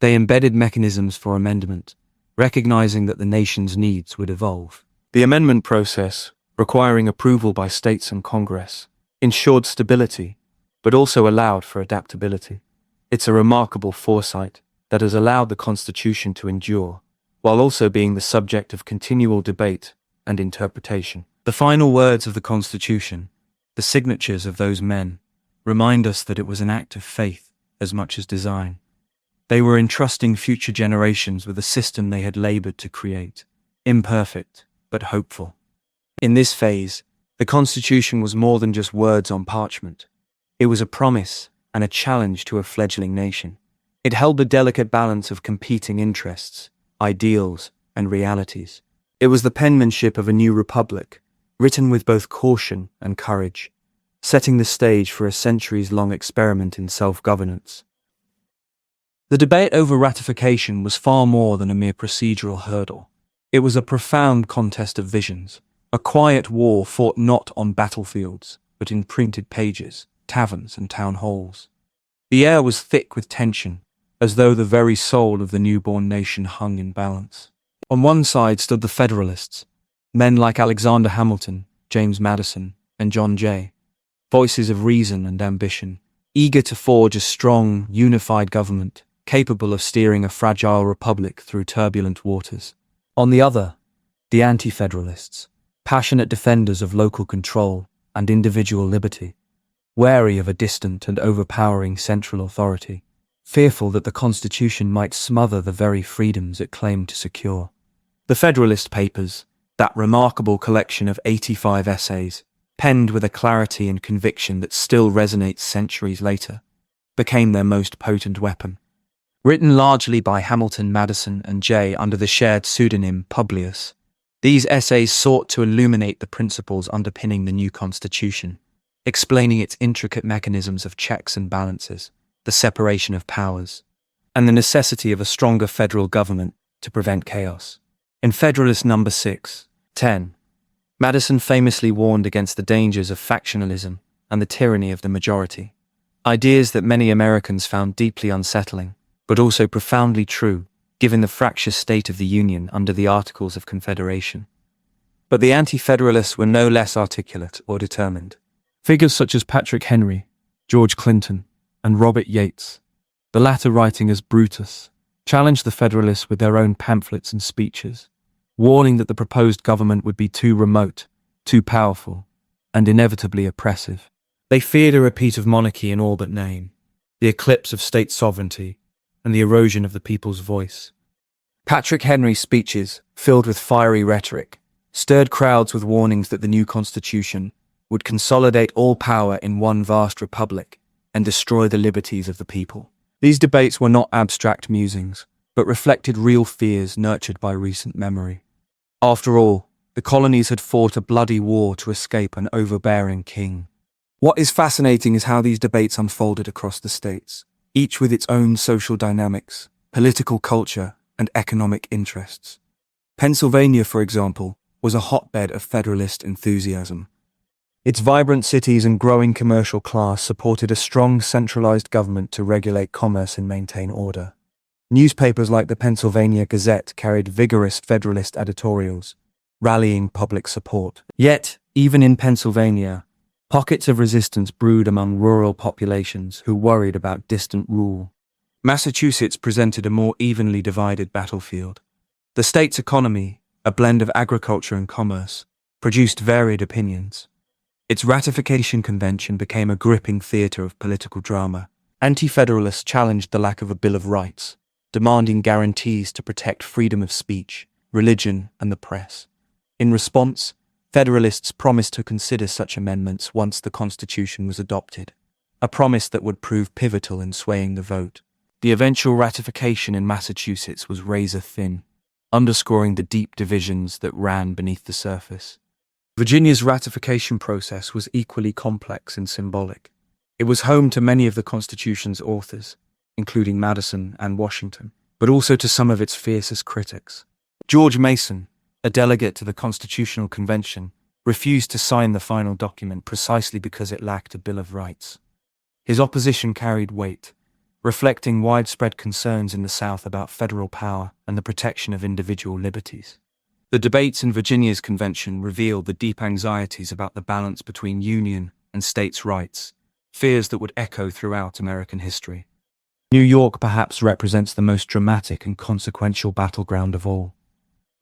They embedded mechanisms for amendment, recognizing that the nation's needs would evolve. The amendment process, requiring approval by states and Congress, ensured stability, but also allowed for adaptability. It's a remarkable foresight that has allowed the Constitution to endure, while also being the subject of continual debate and interpretation. The final words of the Constitution, the signatures of those men, remind us that it was an act of faith as much as design. They were entrusting future generations with a system they had labored to create, imperfect but hopeful. In this phase, the Constitution was more than just words on parchment. It was a promise and a challenge to a fledgling nation. It held the delicate balance of competing interests, ideals, and realities. It was the penmanship of a new republic, written with both caution and courage, setting the stage for a centuries-long experiment in self-governance. The debate over ratification was far more than a mere procedural hurdle. It was a profound contest of visions, a quiet war fought not on battlefields, but in printed pages, taverns, and town halls. The air was thick with tension, as though the very soul of the newborn nation hung in balance. On one side stood the Federalists, men like Alexander Hamilton, James Madison, and John Jay, voices of reason and ambition, eager to forge a strong, unified government, capable of steering a fragile republic through turbulent waters. On the other, the Anti-Federalists, passionate defenders of local control and individual liberty, wary of a distant and overpowering central authority, fearful that the Constitution might smother the very freedoms it claimed to secure. The Federalist Papers, that remarkable collection of 85 essays, penned with a clarity and conviction that still resonates centuries later, became their most potent weapon. Written largely by Hamilton, Madison, and Jay under the shared pseudonym Publius, these essays sought to illuminate the principles underpinning the new Constitution, explaining its intricate mechanisms of checks and balances, the separation of powers, and the necessity of a stronger federal government to prevent chaos. In Federalist No. 6-10, Madison famously warned against the dangers of factionalism and the tyranny of the majority, ideas that many Americans found deeply unsettling, but also profoundly true, given the fractious state of the Union under the Articles of Confederation. But the Anti-Federalists were no less articulate or determined. Figures such as Patrick Henry, George Clinton, and Robert Yates, the latter writing as Brutus, challenged the Federalists with their own pamphlets and speeches, warning that the proposed government would be too remote, too powerful, and inevitably oppressive. They feared a repeat of monarchy in all but name, the eclipse of state sovereignty, and the erosion of the people's voice. Patrick Henry's speeches, filled with fiery rhetoric, stirred crowds with warnings that the new constitution would consolidate all power in one vast republic and destroy the liberties of the people. These debates were not abstract musings, but reflected real fears nurtured by recent memory. After all, the colonies had fought a bloody war to escape an overbearing king. What is fascinating is how these debates unfolded across the states, each with its own social dynamics, political culture, and economic interests. Pennsylvania, for example, was a hotbed of Federalist enthusiasm. Its vibrant cities and growing commercial class supported a strong centralized government to regulate commerce and maintain order. Newspapers like the Pennsylvania Gazette carried vigorous Federalist editorials, rallying public support. Yet, even in Pennsylvania, pockets of resistance brewed among rural populations who worried about distant rule. Massachusetts presented a more evenly divided battlefield. The state's economy, a blend of agriculture and commerce, produced varied opinions. Its ratification convention became a gripping theater of political drama. Anti-Federalists challenged the lack of a Bill of Rights, demanding guarantees to protect freedom of speech, religion, and the press. In response, Federalists promised to consider such amendments once the Constitution was adopted, a promise that would prove pivotal in swaying the vote. The eventual ratification in Massachusetts was razor-thin, underscoring the deep divisions that ran beneath the surface. Virginia's ratification process was equally complex and symbolic. It was home to many of the Constitution's authors, including Madison and Washington, but also to some of its fiercest critics. George Mason, a delegate to the Constitutional Convention, refused to sign the final document precisely because it lacked a Bill of Rights. His opposition carried weight, reflecting widespread concerns in the South about federal power and the protection of individual liberties. The debates in Virginia's convention revealed the deep anxieties about the balance between Union and states' rights, fears that would echo throughout American history. New York perhaps represents the most dramatic and consequential battleground of all.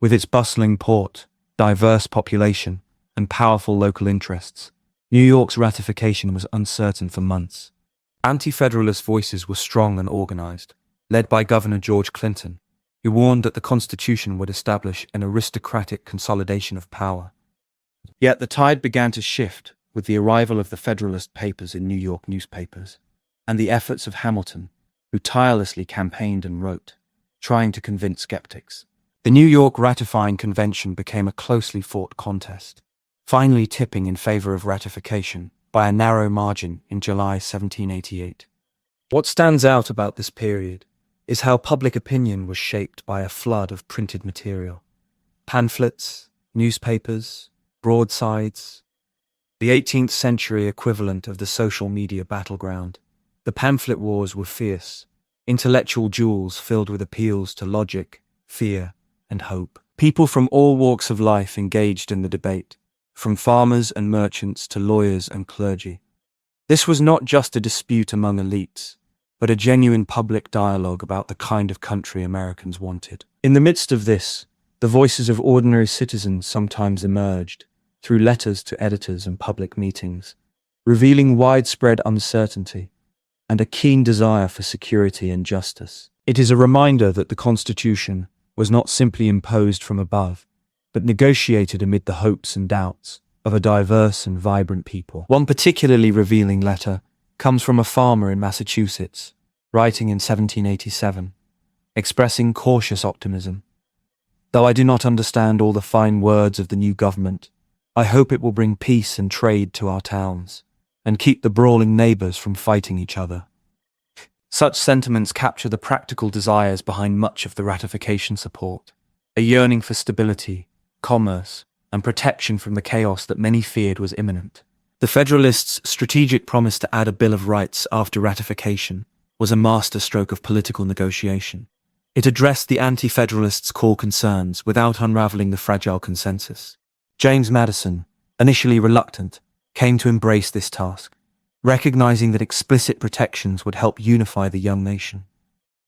With its bustling port, diverse population, and powerful local interests, New York's ratification was uncertain for months. Anti-Federalist voices were strong and organized, led by Governor George Clinton, who warned that the Constitution would establish an aristocratic consolidation of power. Yet the tide began to shift with the arrival of the Federalist Papers in New York newspapers, and the efforts of Hamilton, who tirelessly campaigned and wrote, trying to convince skeptics. The New York ratifying convention became a closely fought contest, finally tipping in favor of ratification by a narrow margin in July 1788. What stands out about this period is how public opinion was shaped by a flood of printed material. Pamphlets, newspapers, broadsides, the 18th century equivalent of the social media battleground. The pamphlet wars were fierce, intellectual duels filled with appeals to logic, fear, and hope. People from all walks of life engaged in the debate, from farmers and merchants to lawyers and clergy. This was not just a dispute among elites, but a genuine public dialogue about the kind of country Americans wanted. In the midst of this, the voices of ordinary citizens sometimes emerged, through letters to editors and public meetings, revealing widespread uncertainty and a keen desire for security and justice. It is a reminder that the Constitution was not simply imposed from above, but negotiated amid the hopes and doubts of a diverse and vibrant people. One particularly revealing letter comes from a farmer in Massachusetts, writing in 1787, expressing cautious optimism. Though I do not understand all the fine words of the new government, I hope it will bring peace and trade to our towns, and keep the brawling neighbors from fighting each other. Such sentiments capture the practical desires behind much of the ratification support, a yearning for stability, commerce, and protection from the chaos that many feared was imminent. The Federalists' strategic promise to add a Bill of Rights after ratification was a masterstroke of political negotiation. It addressed the Anti-Federalists' core concerns without unraveling the fragile consensus. James Madison, initially reluctant, came to embrace this task. recognizing that explicit protections would help unify the young nation.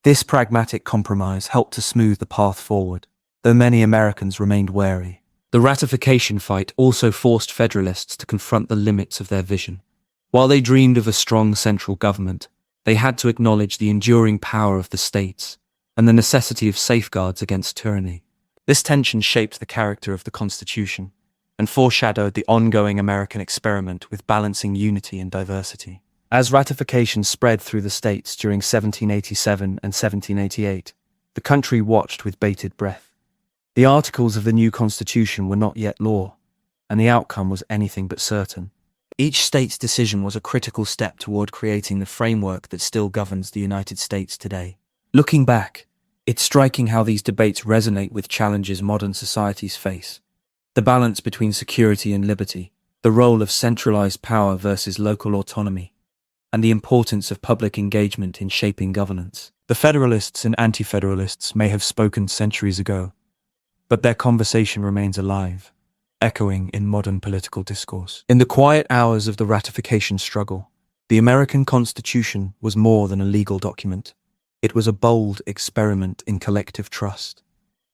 This pragmatic compromise helped to smooth the path forward, though many Americans remained wary. The ratification fight also forced Federalists to confront the limits of their vision. While they dreamed of a strong central government, they had to acknowledge the enduring power of the states and the necessity of safeguards against tyranny. This tension shaped the character of the Constitution and foreshadowed the ongoing American experiment with balancing unity and diversity. As ratification spread through the states during 1787 and 1788, the country watched with bated breath. The articles of the new Constitution were not yet law, and the outcome was anything but certain. Each state's decision was a critical step toward creating the framework that still governs the United States today. Looking back, it's striking how these debates resonate with challenges modern societies face. The balance between security and liberty, the role of centralized power versus local autonomy, and the importance of public engagement in shaping governance. The Federalists and Anti-Federalists may have spoken centuries ago, but their conversation remains alive, echoing in modern political discourse. In the quiet hours of the ratification struggle, the American Constitution was more than a legal document. It was a bold experiment in collective trust,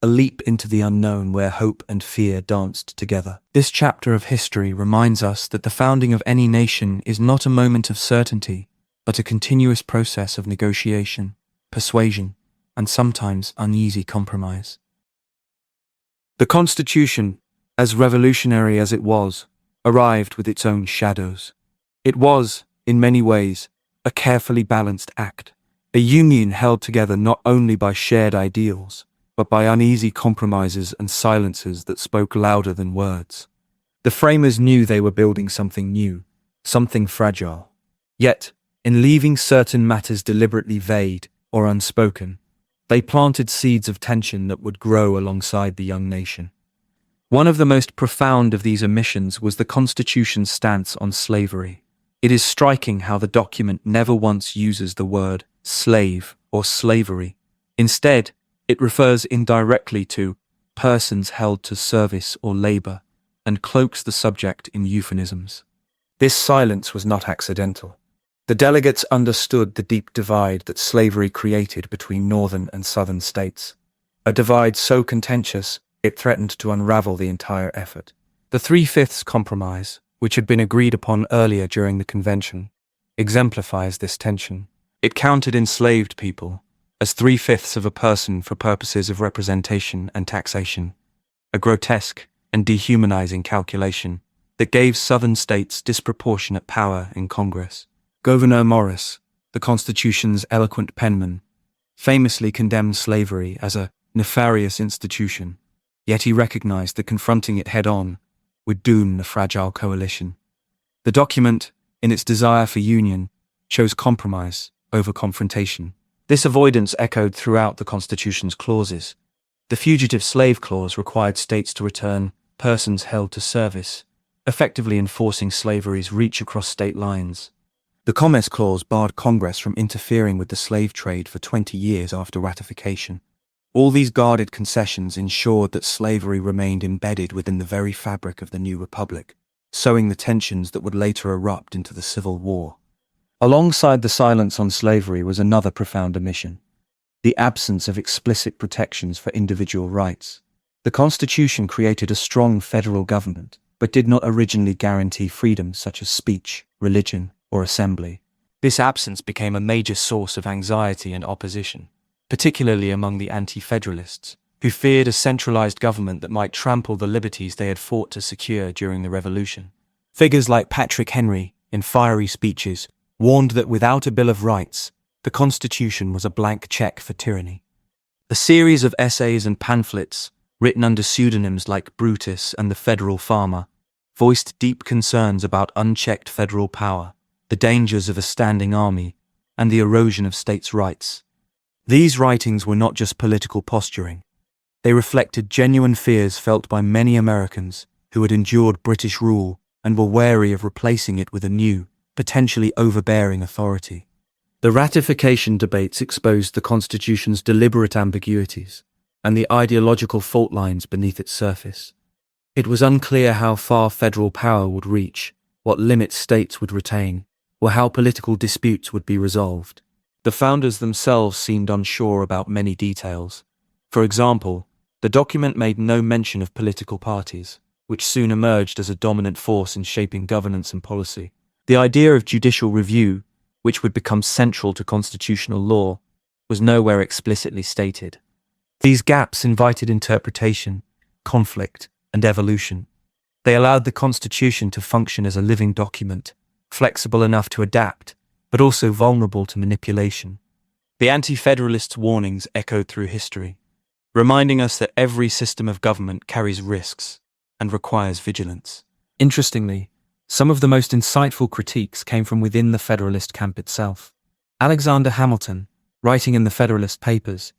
a leap into the unknown where hope and fear danced together. This chapter of history reminds us that the founding of any nation is not a moment of certainty, but a continuous process of negotiation, persuasion, and sometimes uneasy compromise. The Constitution, as revolutionary as it was, arrived with its own shadows. It was, in many ways, a carefully balanced act, a union held together not only by shared ideals, but by uneasy compromises and silences that spoke louder than words. The framers knew they were building something new, something fragile. Yet, in leaving certain matters deliberately vague or unspoken, they planted seeds of tension that would grow alongside the young nation. One of the most profound of these omissions was the Constitution's stance on slavery. It is striking how the document never once uses the word slave or slavery. Instead, it refers indirectly to persons held to service or labor and cloaks the subject in euphemisms. This silence was not accidental. The delegates understood the deep divide that slavery created between northern and southern states, a divide so contentious it threatened to unravel the entire effort. The 3/5 compromise, which had been agreed upon earlier during the convention, exemplifies this tension. It counted enslaved people as 3/5 of a person for purposes of representation and taxation, a grotesque and dehumanizing calculation that gave southern states disproportionate power in Congress. Gouverneur Morris, the Constitution's eloquent penman, famously condemned slavery as a nefarious institution, yet he recognized that confronting it head-on would doom the fragile coalition. The document, in its desire for union, chose compromise over confrontation. This avoidance echoed throughout the Constitution's clauses. The Fugitive Slave Clause required states to return persons held to service, effectively enforcing slavery's reach across state lines. The Commerce Clause barred Congress from interfering with the slave trade for 20 years after ratification. All these guarded concessions ensured that slavery remained embedded within the very fabric of the new republic, sowing the tensions that would later erupt into the Civil War. Alongside the silence on slavery was another profound omission: the absence of explicit protections for individual rights. The Constitution created a strong federal government, but did not originally guarantee freedoms such as speech, religion, or assembly. This absence became a major source of anxiety and opposition, particularly among the Anti-Federalists, who feared a centralized government that might trample the liberties they had fought to secure during the Revolution. Figures like Patrick Henry, in fiery speeches, warned that without a Bill of Rights, the Constitution was a blank check for tyranny. A series of essays and pamphlets, written under pseudonyms like Brutus and the Federal Farmer, voiced deep concerns about unchecked federal power, the dangers of a standing army, and the erosion of states' rights. These writings were not just political posturing. They reflected genuine fears felt by many Americans who had endured British rule and were wary of replacing it with a new, potentially overbearing authority. The ratification debates exposed the Constitution's deliberate ambiguities and the ideological fault lines beneath its surface. It was unclear how far federal power would reach, what limits states would retain, or how political disputes would be resolved. The founders themselves seemed unsure about many details. For example, the document made no mention of political parties, which soon emerged as a dominant force in shaping governance and policy. The idea of judicial review, which would become central to constitutional law, was nowhere explicitly stated. These gaps invited interpretation, conflict, and evolution. They allowed the Constitution to function as a living document, flexible enough to adapt, but also vulnerable to manipulation. The Anti-Federalists' warnings echoed through history, reminding us that every system of government carries risks and requires vigilance. Interestingly, some of the most insightful critiques came from within the Federalist camp itself. Alexander Hamilton, writing in the Federalist Papers,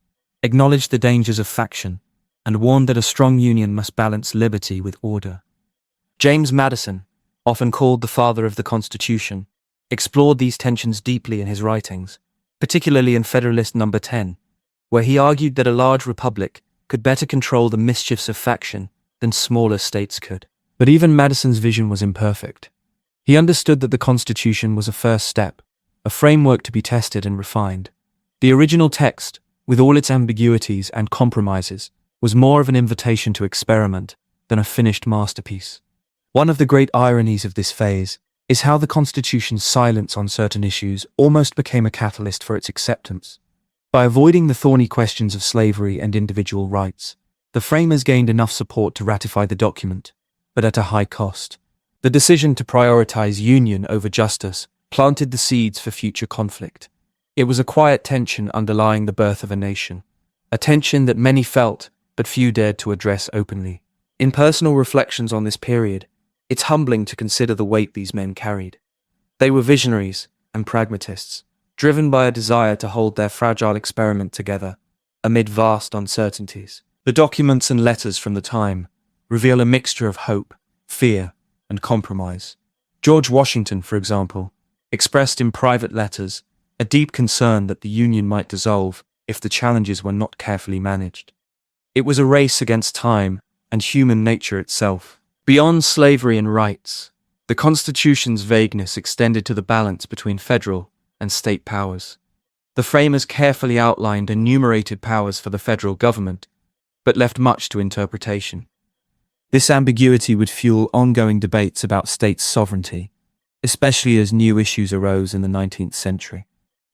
acknowledged the dangers of faction and warned that a strong union must balance liberty with order. James Madison, often called the father of the Constitution, explored these tensions deeply in his writings, particularly in Federalist No. 10, where he argued that a large republic could better control the mischiefs of faction than smaller states could. But even Madison's vision was imperfect. He understood that the Constitution was a first step, a framework to be tested and refined. The original text, with all its ambiguities and compromises, was more of an invitation to experiment than a finished masterpiece. One of the great ironies of this phase is how the Constitution's silence on certain issues almost became a catalyst for its acceptance. By avoiding the thorny questions of slavery and individual rights, the framers gained enough support to ratify the document, but at a high cost. The decision to prioritize union over justice planted the seeds for future conflict. It was a quiet tension underlying the birth of a nation, a tension that many felt but few dared to address openly. In personal reflections on this period, it's humbling to consider the weight these men carried. They were visionaries and pragmatists, driven by a desire to hold their fragile experiment together amid vast uncertainties. The documents and letters from the time reveal a mixture of hope, fear, and compromise. George Washington, for example, expressed in private letters a deep concern that the Union might dissolve if the challenges were not carefully managed. It was a race against time and human nature itself. Beyond slavery and rights, the Constitution's vagueness extended to the balance between federal and state powers. The framers carefully outlined enumerated powers for the federal government, but left much to interpretation. This ambiguity would fuel ongoing debates about state sovereignty, especially as new issues arose in the 19th century.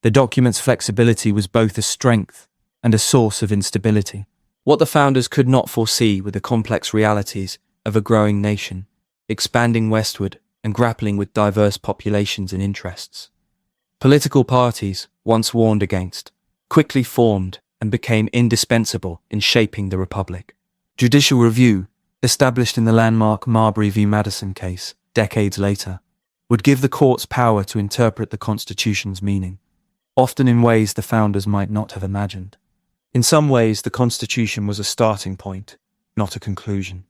The document's flexibility was both a strength and a source of instability. What the founders could not foresee were the complex realities of a growing nation, expanding westward and grappling with diverse populations and interests. Political parties, once warned against, quickly formed and became indispensable in shaping the Republic. Judicial review, established in the landmark Marbury v. Madison case decades later, would give the courts power to interpret the Constitution's meaning, often in ways the founders might not have imagined. In some ways, the Constitution was a starting point, not a conclusion.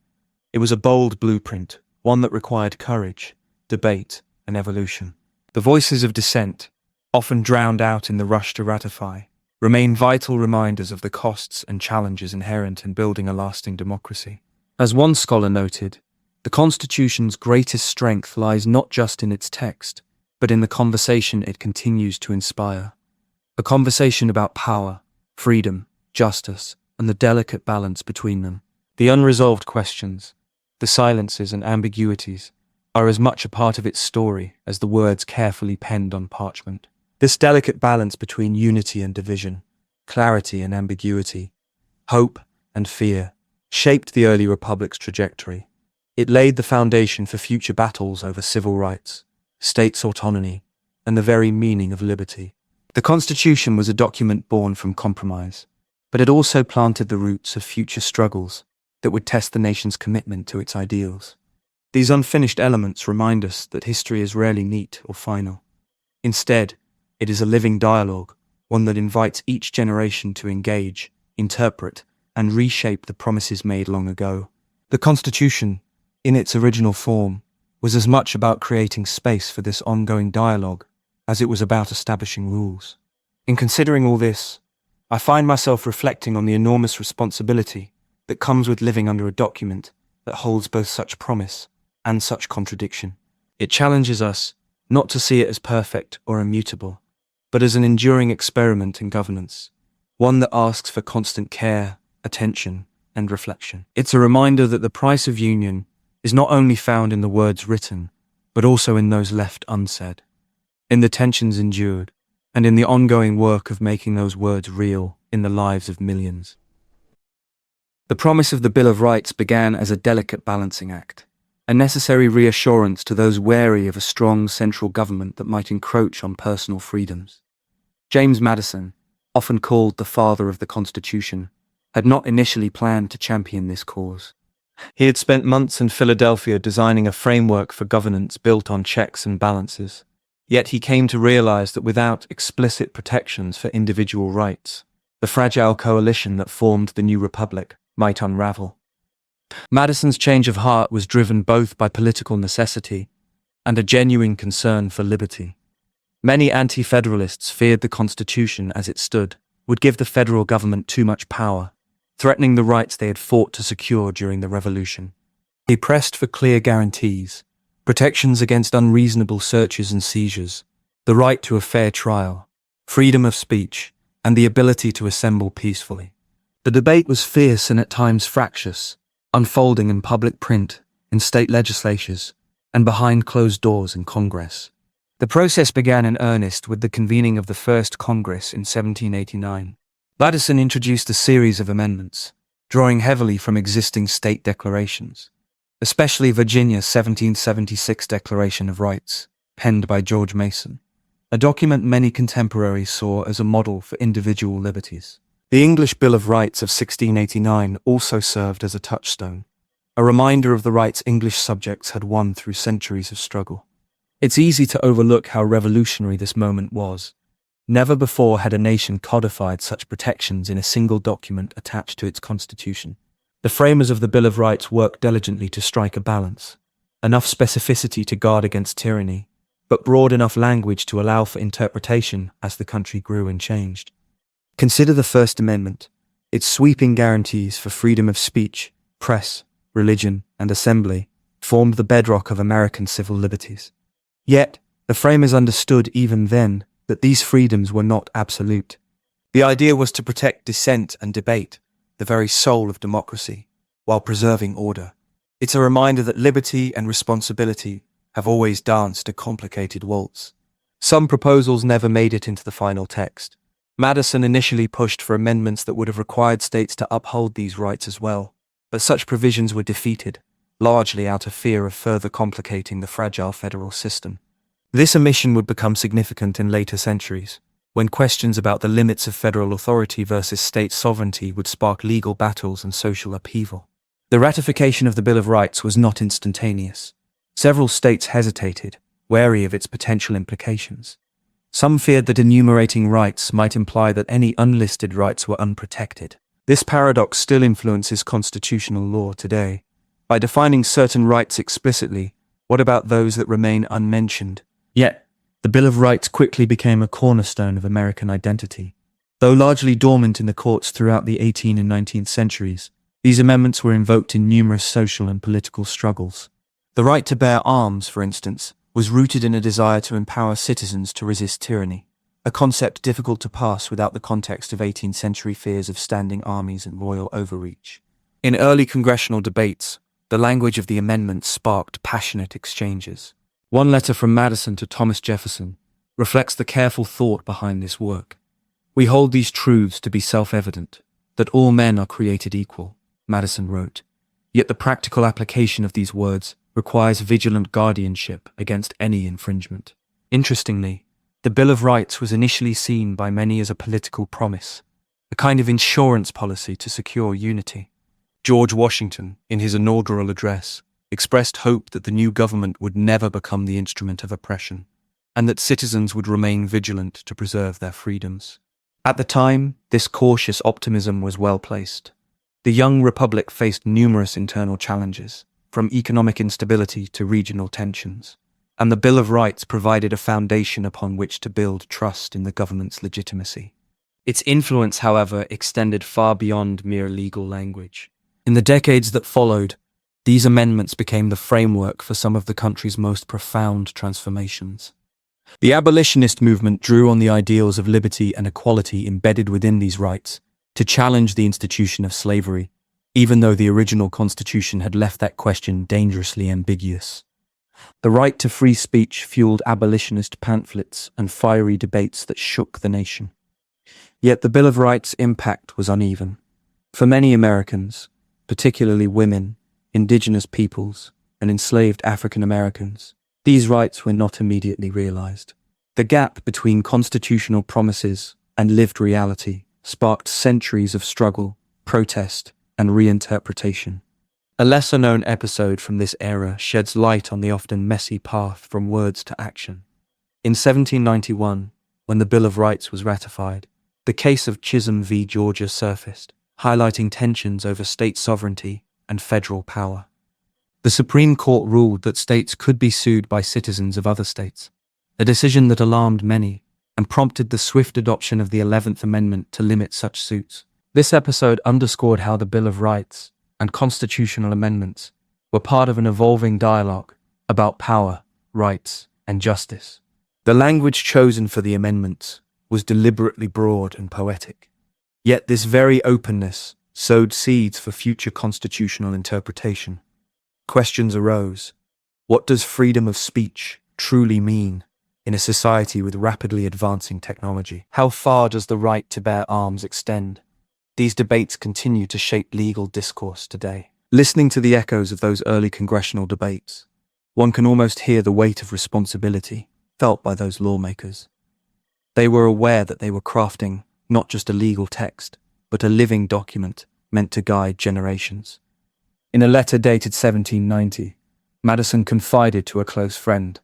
It was a bold blueprint, one that required courage, debate, and evolution. The voices of dissent, often drowned out in the rush to ratify, remain vital reminders of the costs and challenges inherent in building a lasting democracy. As one scholar noted, the Constitution's greatest strength lies not just in its text, but in the conversation it continues to inspire. A conversation about power, freedom, justice, and the delicate balance between them. The unresolved questions, the silences and ambiguities, are as much a part of its story as the words carefully penned on parchment. This delicate balance between unity and division, clarity and ambiguity, hope and fear, shaped the early republic's trajectory. It laid the foundation for future battles over civil rights, states' autonomy, and the very meaning of liberty. The Constitution was a document born from compromise, but it also planted the roots of future struggles that would test the nation's commitment to its ideals. These unfinished elements remind us that history is rarely neat or final. Instead, it is a living dialogue, one that invites each generation to engage, interpret, and reshape the promises made long ago. The Constitution, in its original form, was as much about creating space for this ongoing dialogue as it was about establishing rules. In considering all this, I find myself reflecting on the enormous responsibility that comes with living under a document that holds both such promise and such contradiction. It challenges us not to see it as perfect or immutable, but as an enduring experiment in governance, one that asks for constant care, attention, and reflection. It's a reminder that the price of union is not only found in the words written, but also in those left unsaid, in the tensions endured, and in the ongoing work of making those words real in the lives of millions. The promise of the Bill of Rights began as a delicate balancing act, a necessary reassurance to those wary of a strong central government that might encroach on personal freedoms. James Madison, often called the father of the Constitution, had not initially planned to champion this cause. He had spent months in Philadelphia designing a framework for governance built on checks and balances. Yet he came to realize that without explicit protections for individual rights, the fragile coalition that formed the new republic might unravel. Madison's change of heart was driven both by political necessity and a genuine concern for liberty. Many Anti-Federalists feared the Constitution as it stood would give the federal government too much power, threatening the rights they had fought to secure during the Revolution. He pressed for clear guarantees, protections against unreasonable searches and seizures, the right to a fair trial, freedom of speech, and the ability to assemble peacefully. The debate was fierce and at times fractious, unfolding in public print, in state legislatures, and behind closed doors in Congress. The process began in earnest with the convening of the First Congress in 1789. Madison introduced a series of amendments, drawing heavily from existing state declarations, especially Virginia's 1776 Declaration of Rights, penned by George Mason, a document many contemporaries saw as a model for individual liberties. The English Bill of Rights of 1689 also served as a touchstone, a reminder of the rights English subjects had won through centuries of struggle. It's easy to overlook how revolutionary this moment was. Never before had a nation codified such protections in a single document attached to its constitution. The framers of the Bill of Rights worked diligently to strike a balance, enough specificity to guard against tyranny, but broad enough language to allow for interpretation as the country grew and changed. Consider the First Amendment. Its sweeping guarantees for freedom of speech, press, religion, and assembly formed the bedrock of American civil liberties. Yet, the framers understood even then that these freedoms were not absolute. The idea was to protect dissent and debate, the very soul of democracy, while preserving order. It's a reminder that liberty and responsibility have always danced a complicated waltz. Some proposals never made it into the final text. Madison initially pushed for amendments that would have required states to uphold these rights as well, but such provisions were defeated, largely out of fear of further complicating the fragile federal system. This omission would become significant in later centuries, when questions about the limits of federal authority versus state sovereignty would spark legal battles and social upheaval. The ratification of the Bill of Rights was not instantaneous. Several states hesitated, wary of its potential implications. Some feared that enumerating rights might imply that any unlisted rights were unprotected. This paradox still influences constitutional law today. By defining certain rights explicitly, what about those that remain unmentioned? Yet, the Bill of Rights quickly became a cornerstone of American identity. Though largely dormant in the courts throughout the 18th and 19th centuries, these amendments were invoked in numerous social and political struggles. The right to bear arms, for instance, was rooted in a desire to empower citizens to resist tyranny, a concept difficult to pass without the context of 18th century fears of standing armies and royal overreach. In early congressional debates, the language of the amendments sparked passionate exchanges. One letter from Madison to Thomas Jefferson reflects the careful thought behind this work. "We hold these truths to be self-evident, that all men are created equal," Madison wrote. Yet the practical application of these words requires vigilant guardianship against any infringement. Interestingly, the Bill of Rights was initially seen by many as a political promise, a kind of insurance policy to secure unity. George Washington, in his inaugural address, expressed hope that the new government would never become the instrument of oppression, and that citizens would remain vigilant to preserve their freedoms. At the time, this cautious optimism was well placed. The young republic faced numerous internal challenges, from economic instability to regional tensions, and the Bill of Rights provided a foundation upon which to build trust in the government's legitimacy. Its influence, however, extended far beyond mere legal language. In the decades that followed, these amendments became the framework for some of the country's most profound transformations. The abolitionist movement drew on the ideals of liberty and equality embedded within these rights to challenge the institution of slavery, even though the original Constitution had left that question dangerously ambiguous. The right to free speech fueled abolitionist pamphlets and fiery debates that shook the nation. Yet the Bill of Rights' impact was uneven. For many Americans, particularly women, indigenous peoples, and enslaved African Americans, these rights were not immediately realized. The gap between constitutional promises and lived reality sparked centuries of struggle, protest, and reinterpretation. A lesser-known episode from this era sheds light on the often messy path from words to action. In 1791, when the Bill of Rights was ratified, the case of Chisholm v. Georgia surfaced, highlighting tensions over state sovereignty and federal power. The Supreme Court ruled that states could be sued by citizens of other states, a decision that alarmed many and prompted the swift adoption of the 11th Amendment to limit such suits. This episode underscored how the Bill of Rights and constitutional amendments were part of an evolving dialogue about power, rights, and justice. The language chosen for the amendments was deliberately broad and poetic. Yet this very openness sowed seeds for future constitutional interpretation. Questions arose. What does freedom of speech truly mean in a society with rapidly advancing technology? How far does the right to bear arms extend? These debates continue to shape legal discourse today. Listening to the echoes of those early congressional debates, one can almost hear the weight of responsibility felt by those lawmakers. They were aware that they were crafting not just a legal text, but a living document meant to guide generations. In a letter dated 1790, Madison confided to a close friend,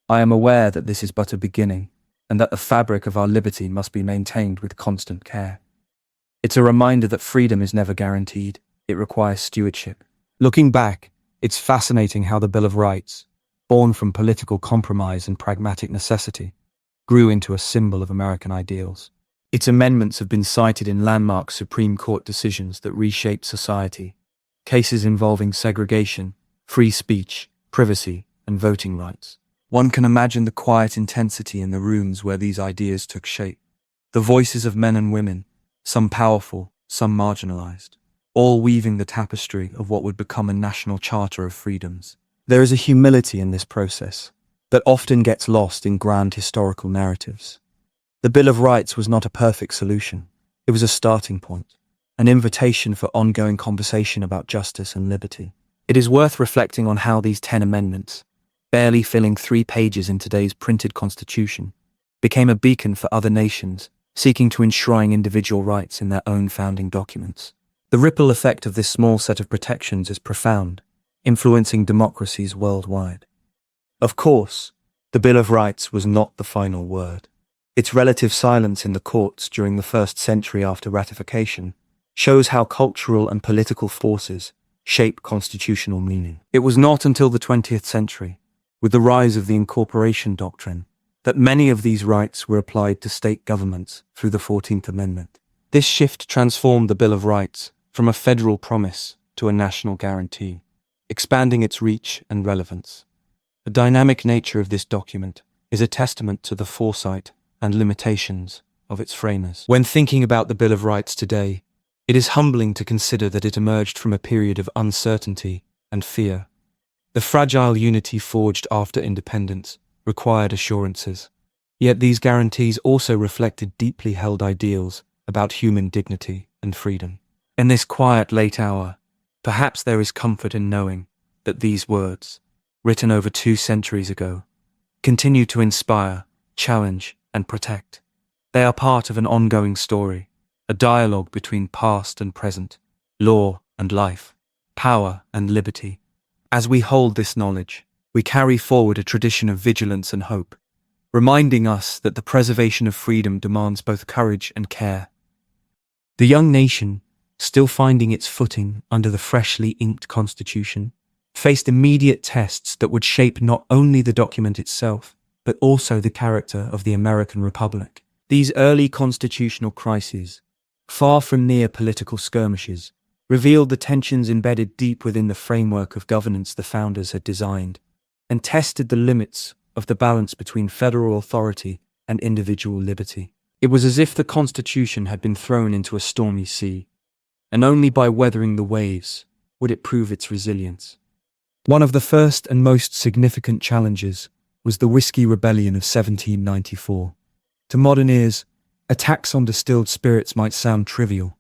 "I am aware that this is but a beginning, and that the fabric of our liberty must be maintained with constant care. It's a reminder that freedom is never guaranteed. It requires stewardship." Looking back, it's fascinating how the Bill of Rights, born from political compromise and pragmatic necessity, grew into a symbol of American ideals. Its amendments have been cited in landmark Supreme Court decisions that reshaped society, cases involving segregation, free speech, privacy, and voting rights. One can imagine the quiet intensity in the rooms where these ideas took shape. The voices of men and women, some powerful, some marginalized, all weaving the tapestry of what would become a national charter of freedoms. There is a humility in this process that often gets lost in grand historical narratives. The Bill of Rights was not a perfect solution. It was a starting point, an invitation for ongoing conversation about justice and liberty. It is worth reflecting on how these 10 amendments, barely filling 3 pages in today's printed constitution, became a beacon for other nations seeking to enshrine individual rights in their own founding documents. The ripple effect of this small set of protections is profound, influencing democracies worldwide. Of course, the Bill of Rights was not the final word. Its relative silence in the courts during the first century after ratification shows how cultural and political forces shape constitutional meaning. It was not until the 20th century, with the rise of the incorporation doctrine, that many of these rights were applied to state governments through the 14th Amendment. This shift transformed the Bill of Rights from a federal promise to a national guarantee, expanding its reach and relevance. The dynamic nature of this document is a testament to the foresight and limitations of its framers. When thinking about the Bill of Rights today, it is humbling to consider that it emerged from a period of uncertainty and fear. The fragile unity forged after independence required assurances, yet these guarantees also reflected deeply held ideals about human dignity and freedom. In this quiet late hour, perhaps there is comfort in knowing that these words, written over 2 centuries ago, continue to inspire, challenge, and protect. They are part of an ongoing story, a dialogue between past and present, law and life, power and liberty. As we hold this knowledge, we carry forward a tradition of vigilance and hope, reminding us that the preservation of freedom demands both courage and care. The young nation, still finding its footing under the freshly inked Constitution, faced immediate tests that would shape not only the document itself, but also the character of the American Republic. These early constitutional crises, far from mere political skirmishes, revealed the tensions embedded deep within the framework of governance the founders had designed, and tested the limits of the balance between federal authority and individual liberty. It was as if the Constitution had been thrown into a stormy sea, and only by weathering the waves would it prove its resilience. One of the first and most significant challenges was the Whiskey Rebellion of 1794. To modern ears, a tax on distilled spirits might sound trivial.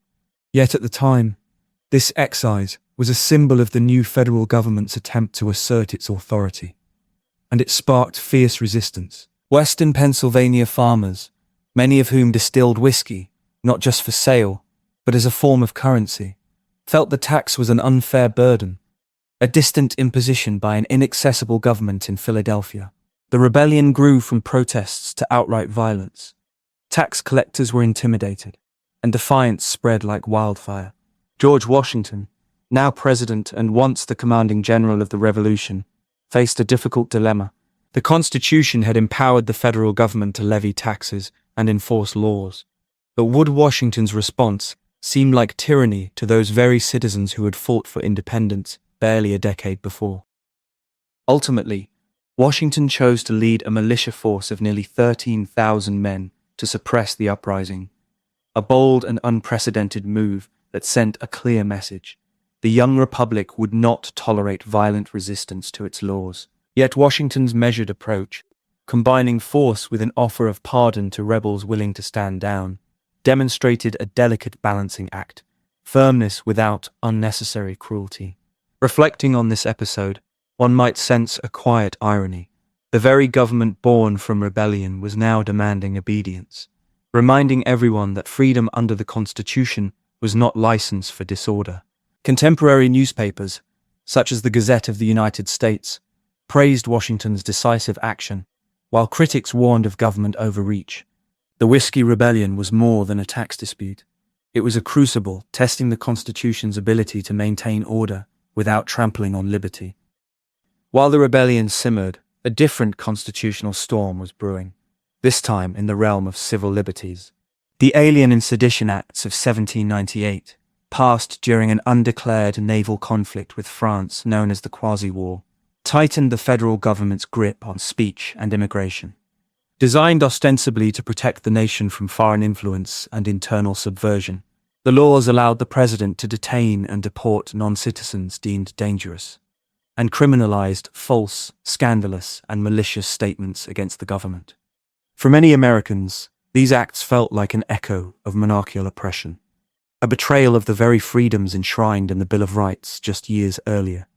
Yet at the time, this excise was a symbol of the new federal government's attempt to assert its authority, and it sparked fierce resistance. Western Pennsylvania farmers, many of whom distilled whiskey, not just for sale, but as a form of currency, felt the tax was an unfair burden, a distant imposition by an inaccessible government in Philadelphia. The rebellion grew from protests to outright violence. Tax collectors were intimidated, and defiance spread like wildfire. George Washington, now president and once the commanding general of the Revolution, faced a difficult dilemma. The Constitution had empowered the federal government to levy taxes and enforce laws, but would Washington's response seem like tyranny to those very citizens who had fought for independence barely a decade before? Ultimately, Washington chose to lead a militia force of nearly 13,000 men to suppress the uprising, a bold and unprecedented move that sent a clear message. The young republic would not tolerate violent resistance to its laws. Yet Washington's measured approach, combining force with an offer of pardon to rebels willing to stand down, demonstrated a delicate balancing act, firmness without unnecessary cruelty. Reflecting on this episode, one might sense a quiet irony. The very government born from rebellion was now demanding obedience, reminding everyone that freedom under the Constitution was not license for disorder. Contemporary newspapers, such as the Gazette of the United States, praised Washington's decisive action, while critics warned of government overreach. The Whiskey Rebellion was more than a tax dispute. It was a crucible testing the Constitution's ability to maintain order without trampling on liberty. While the rebellion simmered, a different constitutional storm was brewing, this time in the realm of civil liberties. The Alien and Sedition Acts of 1798, passed during an undeclared naval conflict with France known as the Quasi-War, tightened the federal government's grip on speech and immigration. Designed ostensibly to protect the nation from foreign influence and internal subversion, the laws allowed the president to detain and deport non-citizens deemed dangerous, and criminalized false, scandalous, and malicious statements against the government. For many Americans, these acts felt like an echo of monarchical oppression, a betrayal of the very freedoms enshrined in the Bill of Rights just years earlier.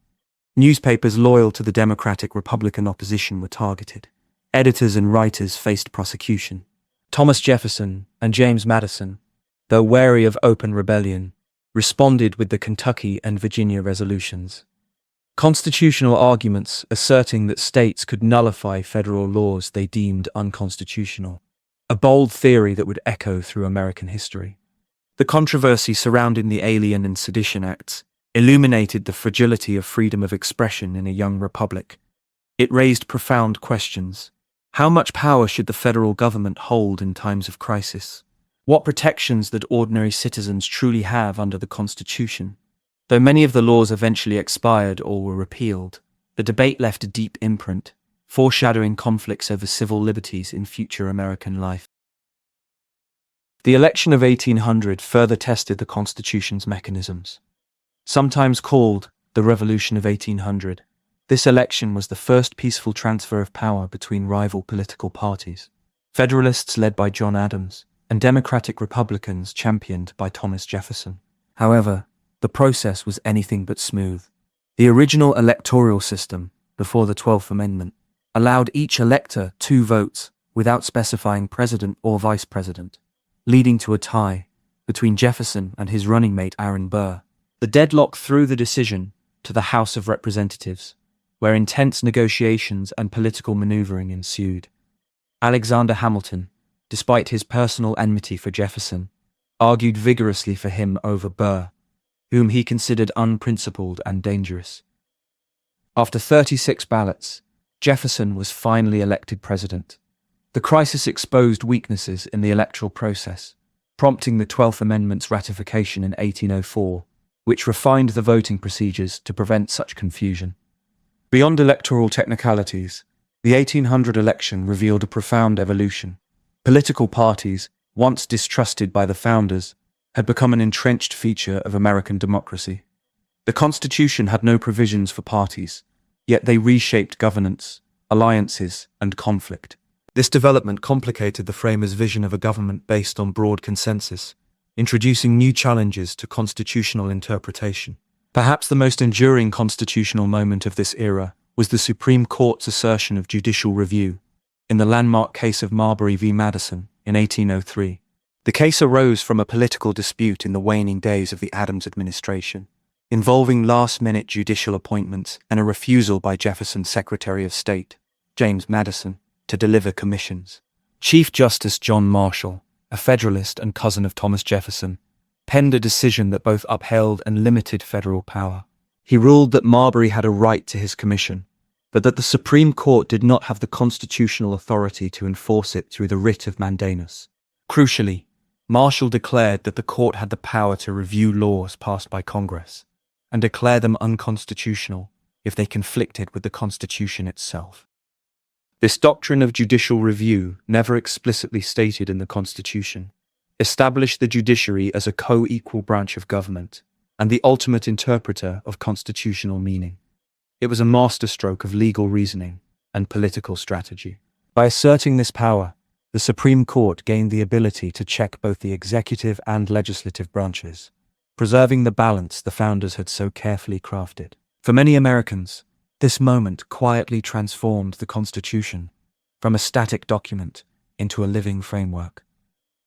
Newspapers loyal to the Democratic-Republican opposition were targeted. Editors and writers faced prosecution. Thomas Jefferson and James Madison, though wary of open rebellion, responded with the Kentucky and Virginia resolutions. Constitutional arguments asserting that states could nullify federal laws they deemed unconstitutional, a bold theory that would echo through American history. The controversy surrounding the Alien and Sedition Acts illuminated the fragility of freedom of expression in a young republic. It raised profound questions. How much power should the federal government hold in times of crisis? What protections did ordinary citizens truly have under the Constitution? Though many of the laws eventually expired or were repealed, the debate left a deep imprint, foreshadowing conflicts over civil liberties in future American life. The election of 1800 further tested the Constitution's mechanisms. Sometimes called the Revolution of 1800, this election was the first peaceful transfer of power between rival political parties. Federalists led by John Adams and Democratic Republicans championed by Thomas Jefferson. However, the process was anything but smooth. The original electoral system, before the 12th Amendment, allowed each elector 2 votes without specifying president or vice president, leading to a tie between Jefferson and his running mate Aaron Burr. The deadlock threw the decision to the House of Representatives, where intense negotiations and political maneuvering ensued. Alexander Hamilton, despite his personal enmity for Jefferson, argued vigorously for him over Burr, whom he considered unprincipled and dangerous. After 36 ballots, Jefferson was finally elected president. The crisis exposed weaknesses in the electoral process, prompting the 12th Amendment's ratification in 1804, which refined the voting procedures to prevent such confusion. Beyond electoral technicalities, The 1800 election revealed a profound evolution. Political parties, once distrusted by the founders, had become an entrenched feature of American democracy. The Constitution had no provisions for parties, yet they reshaped governance, alliances, and conflict. This development complicated the framers' vision of a government based on broad consensus, introducing new challenges to constitutional interpretation. Perhaps the most enduring constitutional moment of this era was the Supreme Court's assertion of judicial review in the landmark case of Marbury v. Madison in 1803. The case arose from a political dispute in the waning days of the Adams administration, involving last-minute judicial appointments and a refusal by Jefferson's Secretary of State, James Madison, to deliver commissions. Chief Justice John Marshall, a Federalist and cousin of Thomas Jefferson, penned a decision that both upheld and limited federal power. He ruled that Marbury had a right to his commission, but that the Supreme Court did not have the constitutional authority to enforce it through the writ of mandamus. Crucially, Marshall declared that the court had the power to review laws passed by Congress and declare them unconstitutional if they conflicted with the Constitution itself. This doctrine of judicial review, never explicitly stated in the Constitution, established the judiciary as a co-equal branch of government and the ultimate interpreter of constitutional meaning. It was a masterstroke of legal reasoning and political strategy. By asserting this power, the Supreme Court gained the ability to check both the executive and legislative branches, preserving the balance the founders had so carefully crafted. For many Americans, this moment quietly transformed the Constitution from a static document into a living framework,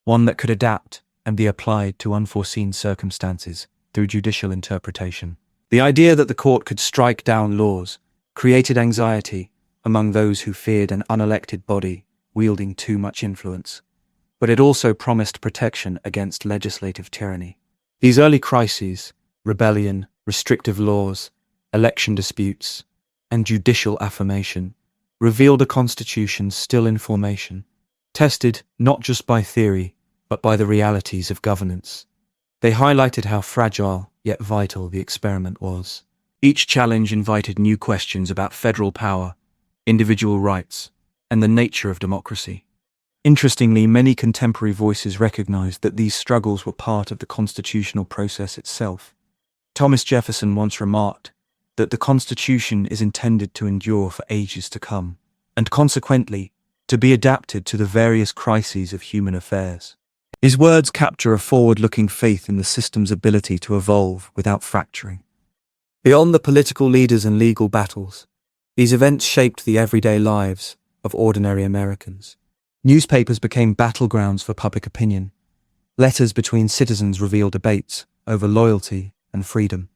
one that could adapt and be applied to unforeseen circumstances through judicial interpretation. The idea that the court could strike down laws created anxiety among those who feared an unelected body wielding too much influence, but it also promised protection against legislative tyranny. These early crises, rebellion, restrictive laws, election disputes, and judicial affirmation, revealed a constitution still in formation, tested not just by theory, but by the realities of governance. They highlighted how fragile yet vital the experiment was. Each challenge invited new questions about federal power, individual rights, and the nature of democracy. Interestingly, many contemporary voices recognized that these struggles were part of the constitutional process itself. Thomas Jefferson once remarked that the Constitution is intended to endure for ages to come, and consequently, to be adapted to the various crises of human affairs. His words capture a forward-looking faith in the system's ability to evolve without fracturing. Beyond the political leaders and legal battles, these events shaped the everyday lives of ordinary Americans. Newspapers became battlegrounds for public opinion. Letters between citizens revealed debates over loyalty and freedom.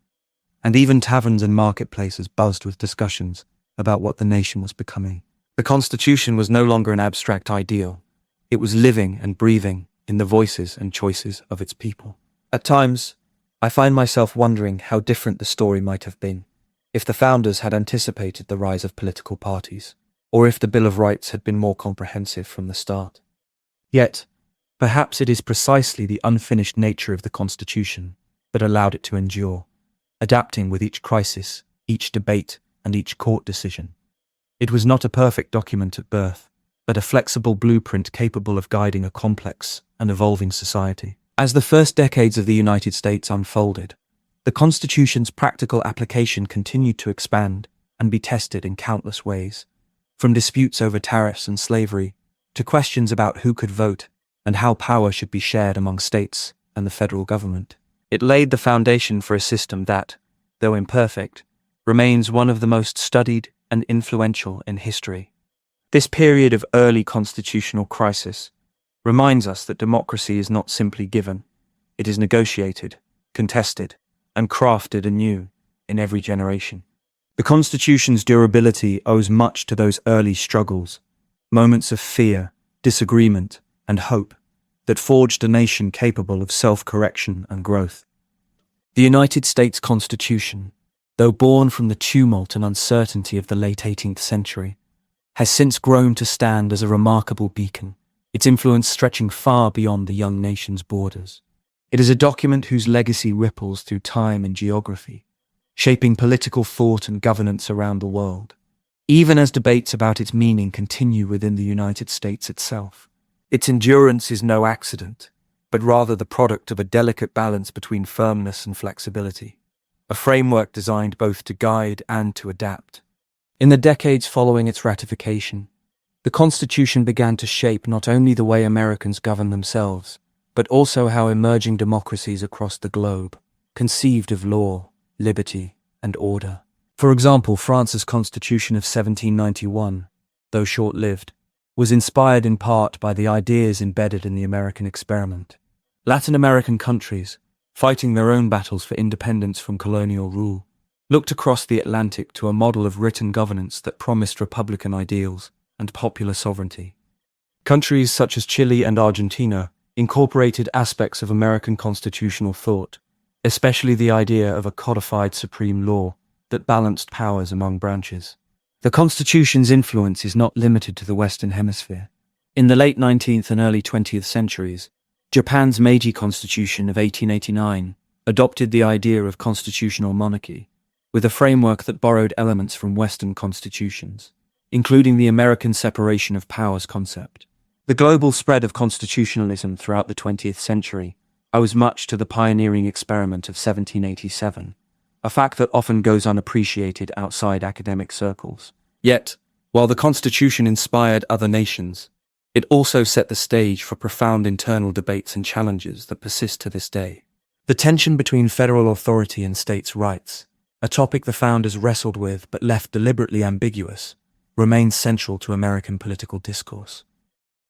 And even taverns and marketplaces buzzed with discussions about what the nation was becoming. The Constitution was no longer an abstract ideal. It was living and breathing in the voices and choices of its people. At times, I find myself wondering how different the story might have been if the founders had anticipated the rise of political parties, or if the Bill of Rights had been more comprehensive from the start. Yet, perhaps it is precisely the unfinished nature of the Constitution that allowed it to endure, adapting with each crisis, each debate, and each court decision. It was not a perfect document at birth, but a flexible blueprint capable of guiding a complex and evolving society. As the first decades of the United States unfolded, the Constitution's practical application continued to expand and be tested in countless ways, from disputes over tariffs and slavery to questions about who could vote and how power should be shared among states and the federal government. It laid the foundation for a system that, though imperfect, remains one of the most studied and influential in history. This period of early constitutional crisis reminds us that democracy is not simply given. It is negotiated, contested, and crafted anew in every generation. The Constitution's durability owes much to those early struggles, moments of fear, disagreement, and hope that forged a nation capable of self-correction and growth. The United States Constitution, though born from the tumult and uncertainty of the late 18th century, has since grown to stand as a remarkable beacon, its influence stretching far beyond the young nation's borders. It is a document whose legacy ripples through time and geography, shaping political thought and governance around the world. even as debates about its meaning continue within the United States itself. Its endurance is no accident, but rather the product of a delicate balance between firmness and flexibility, a framework designed both to guide and to adapt. In the decades following its ratification, the Constitution began to shape not only the way Americans govern themselves, but also how emerging democracies across the globe conceived of law, liberty, and order. For example, France's Constitution of 1791, though short-lived, was inspired in part by the ideas embedded in the American experiment. Latin American countries, fighting their own battles for independence from colonial rule, looked across the Atlantic to a model of written governance that promised republican ideals and popular sovereignty. Countries such as Chile and Argentina incorporated aspects of American constitutional thought, especially the idea of a codified supreme law that balanced powers among branches. The Constitution's influence is not limited to the Western Hemisphere. In the late 19th and early 20th centuries, Japan's Meiji Constitution of 1889 adopted the idea of constitutional monarchy, with a framework that borrowed elements from Western constitutions, including the American separation of powers concept. The global spread of constitutionalism throughout the 20th century owes much to the pioneering experiment of 1787, a fact that often goes unappreciated outside academic circles. Yet, while the Constitution inspired other nations, it also set the stage for profound internal debates and challenges that persist to this day. The tension between federal authority and states' rights, a topic the founders wrestled with but left deliberately ambiguous, remains central to American political discourse.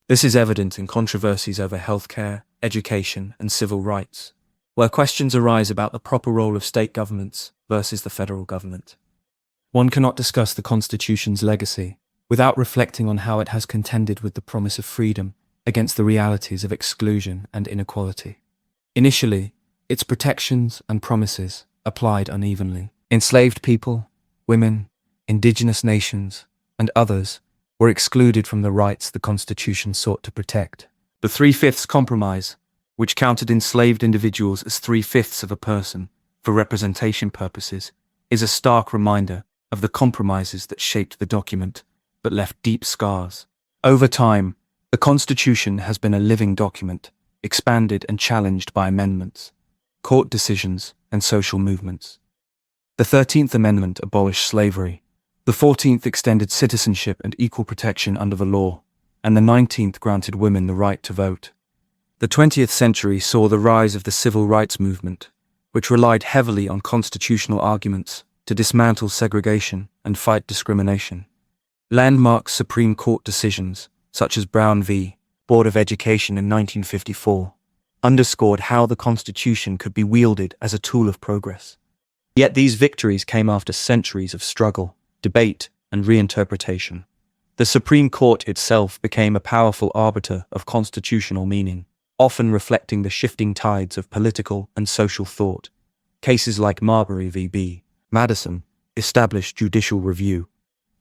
This is evident in controversies over healthcare, education, and civil rights, where questions arise about the proper role of state governments versus the federal government. One cannot discuss the Constitution's legacy without reflecting on how it has contended with the promise of freedom against the realities of exclusion and inequality. Initially, its protections and promises applied unevenly. Enslaved people, women, indigenous nations, and others were excluded from the rights the Constitution sought to protect. The Three-Fifths Compromise, which counted enslaved individuals as 3/5 of a person for representation purposes, is a stark reminder of the compromises that shaped the document but left deep scars. Over time, the Constitution has been a living document, expanded and challenged by amendments, court decisions, and social movements. The 13th Amendment abolished slavery, the 14th extended citizenship and equal protection under the law, and the 19th granted women the right to vote. The 20th century saw the rise of the civil rights movement, which relied heavily on constitutional arguments to dismantle segregation and fight discrimination. Landmark Supreme Court decisions, such as Brown v. Board of Education in 1954, underscored how the Constitution could be wielded as a tool of progress. Yet these victories came after centuries of struggle, debate, and reinterpretation. The Supreme Court itself became a powerful arbiter of constitutional meaning, often reflecting the shifting tides of political and social thought. Cases like Marbury v. Madison established judicial review,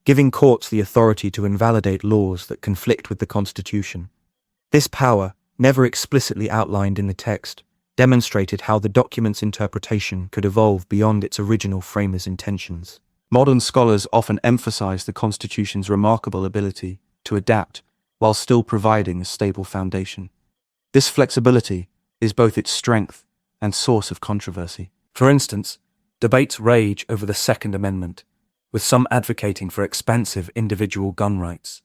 giving courts the authority to invalidate laws that conflict with the Constitution. This power, never explicitly outlined in the text, demonstrated how the document's interpretation could evolve beyond its original framers' intentions. Modern scholars often emphasize the Constitution's remarkable ability to adapt while still providing a stable foundation. This flexibility is both its strength and source of controversy. For instance, debates rage over the Second Amendment, with some advocating for expansive individual gun rights,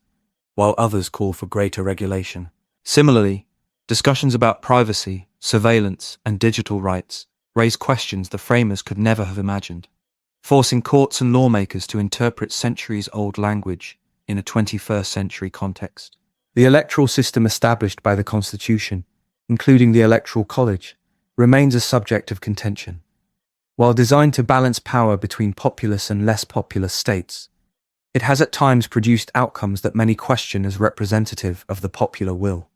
while others call for greater regulation. Similarly, discussions about privacy, surveillance, and digital rights raise questions the framers could never have imagined, forcing courts and lawmakers to interpret centuries-old language in a 21st century context. The electoral system established by the Constitution, including the Electoral College, remains a subject of contention. While designed to balance power between populous and less populous states, it has at times produced outcomes that many question as representative of the popular will.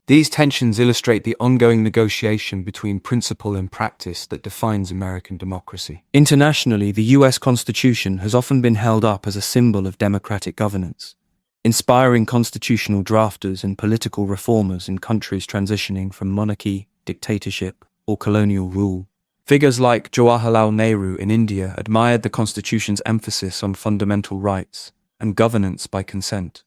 These tensions illustrate the ongoing negotiation between principle and practice that defines American democracy. Internationally, the U.S. Constitution has often been held up as a symbol of democratic governance, inspiring constitutional drafters and political reformers in countries transitioning from monarchy, dictatorship, or colonial rule. Figures like Jawaharlal Nehru in India admired the Constitution's emphasis on fundamental rights and governance by consent.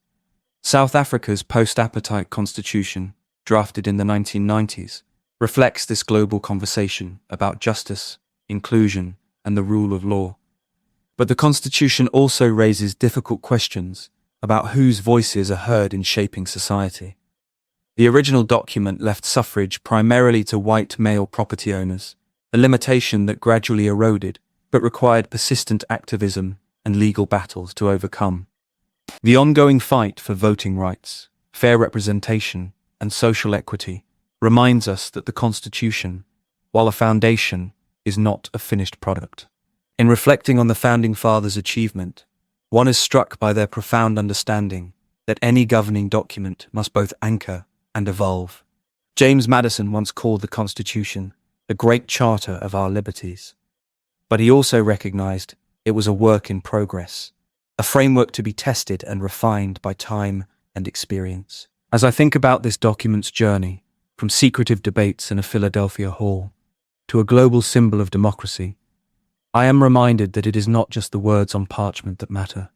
South Africa's post-apartheid constitution, drafted in the 1990s, reflects this global conversation about justice, inclusion, and the rule of law. But the Constitution also raises difficult questions about whose voices are heard in shaping society. The original document left suffrage primarily to white male property owners, a limitation that gradually eroded but required persistent activism and legal battles to overcome. The ongoing fight for voting rights, fair representation, and social equity reminds us that the Constitution, while a foundation, is not a finished product. In reflecting on the Founding Fathers' achievement, one is struck by their profound understanding that any governing document must both anchor and evolve. James Madison once called the Constitution the great charter of our liberties. But he also recognized it was a work in progress, a framework to be tested and refined by time and experience. As I think about this document's journey, from secretive debates in a Philadelphia hall to a global symbol of democracy, I am reminded that it is not just the words on parchment that matter,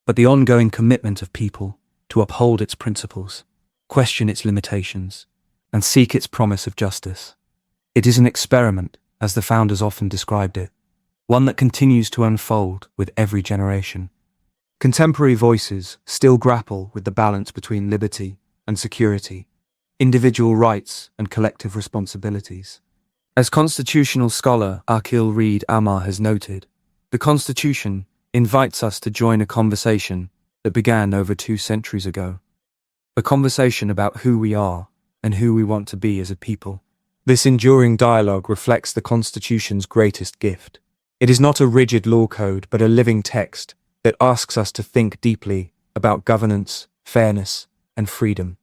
but the ongoing commitment of people to uphold its principles, question its limitations, and seek its promise of justice. It is an experiment, as the founders often described it, one that continues to unfold with every generation. Contemporary voices still grapple with the balance between liberty and security, individual rights and collective responsibilities. As constitutional scholar Akil Reed Amar has noted, the Constitution invites us to join a conversation that began over 2 centuries ago. A conversation about who we are and who we want to be as a people. This enduring dialogue reflects the Constitution's greatest gift. It is not a rigid law code, but a living text that asks us to think deeply about governance, fairness, and freedom.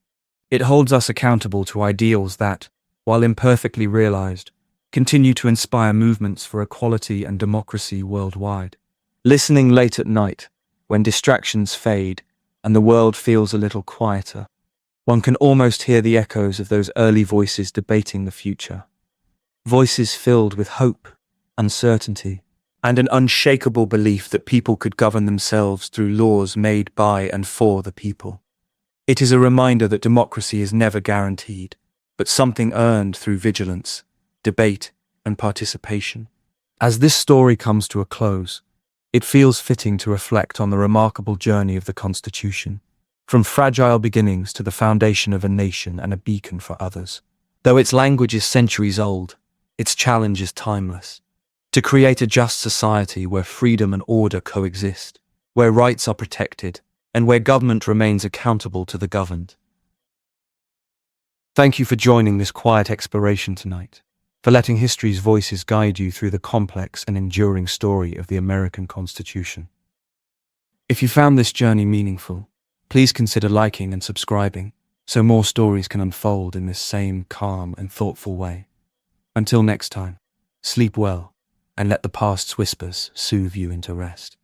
It holds us accountable to ideals that, while imperfectly realized, continue to inspire movements for equality and democracy worldwide. Listening late at night, when distractions fade and the world feels a little quieter, one can almost hear the echoes of those early voices debating the future. Voices filled with hope, uncertainty, and an unshakable belief that people could govern themselves through laws made by and for the people. It is a reminder that democracy is never guaranteed, but something earned through vigilance, debate, and participation. As this story comes to a close, it feels fitting to reflect on the remarkable journey of the Constitution, from fragile beginnings to the foundation of a nation and a beacon for others. Though its language is centuries old, its challenge is timeless. To create a just society where freedom and order coexist, where rights are protected, and where government remains accountable to the governed. Thank you for joining this quiet exploration tonight, for letting history's voices guide you through the complex and enduring story of the American Constitution. If you found this journey meaningful, please consider liking and subscribing so more stories can unfold in this same calm and thoughtful way. Until next time, sleep well and let the past's whispers soothe you into rest.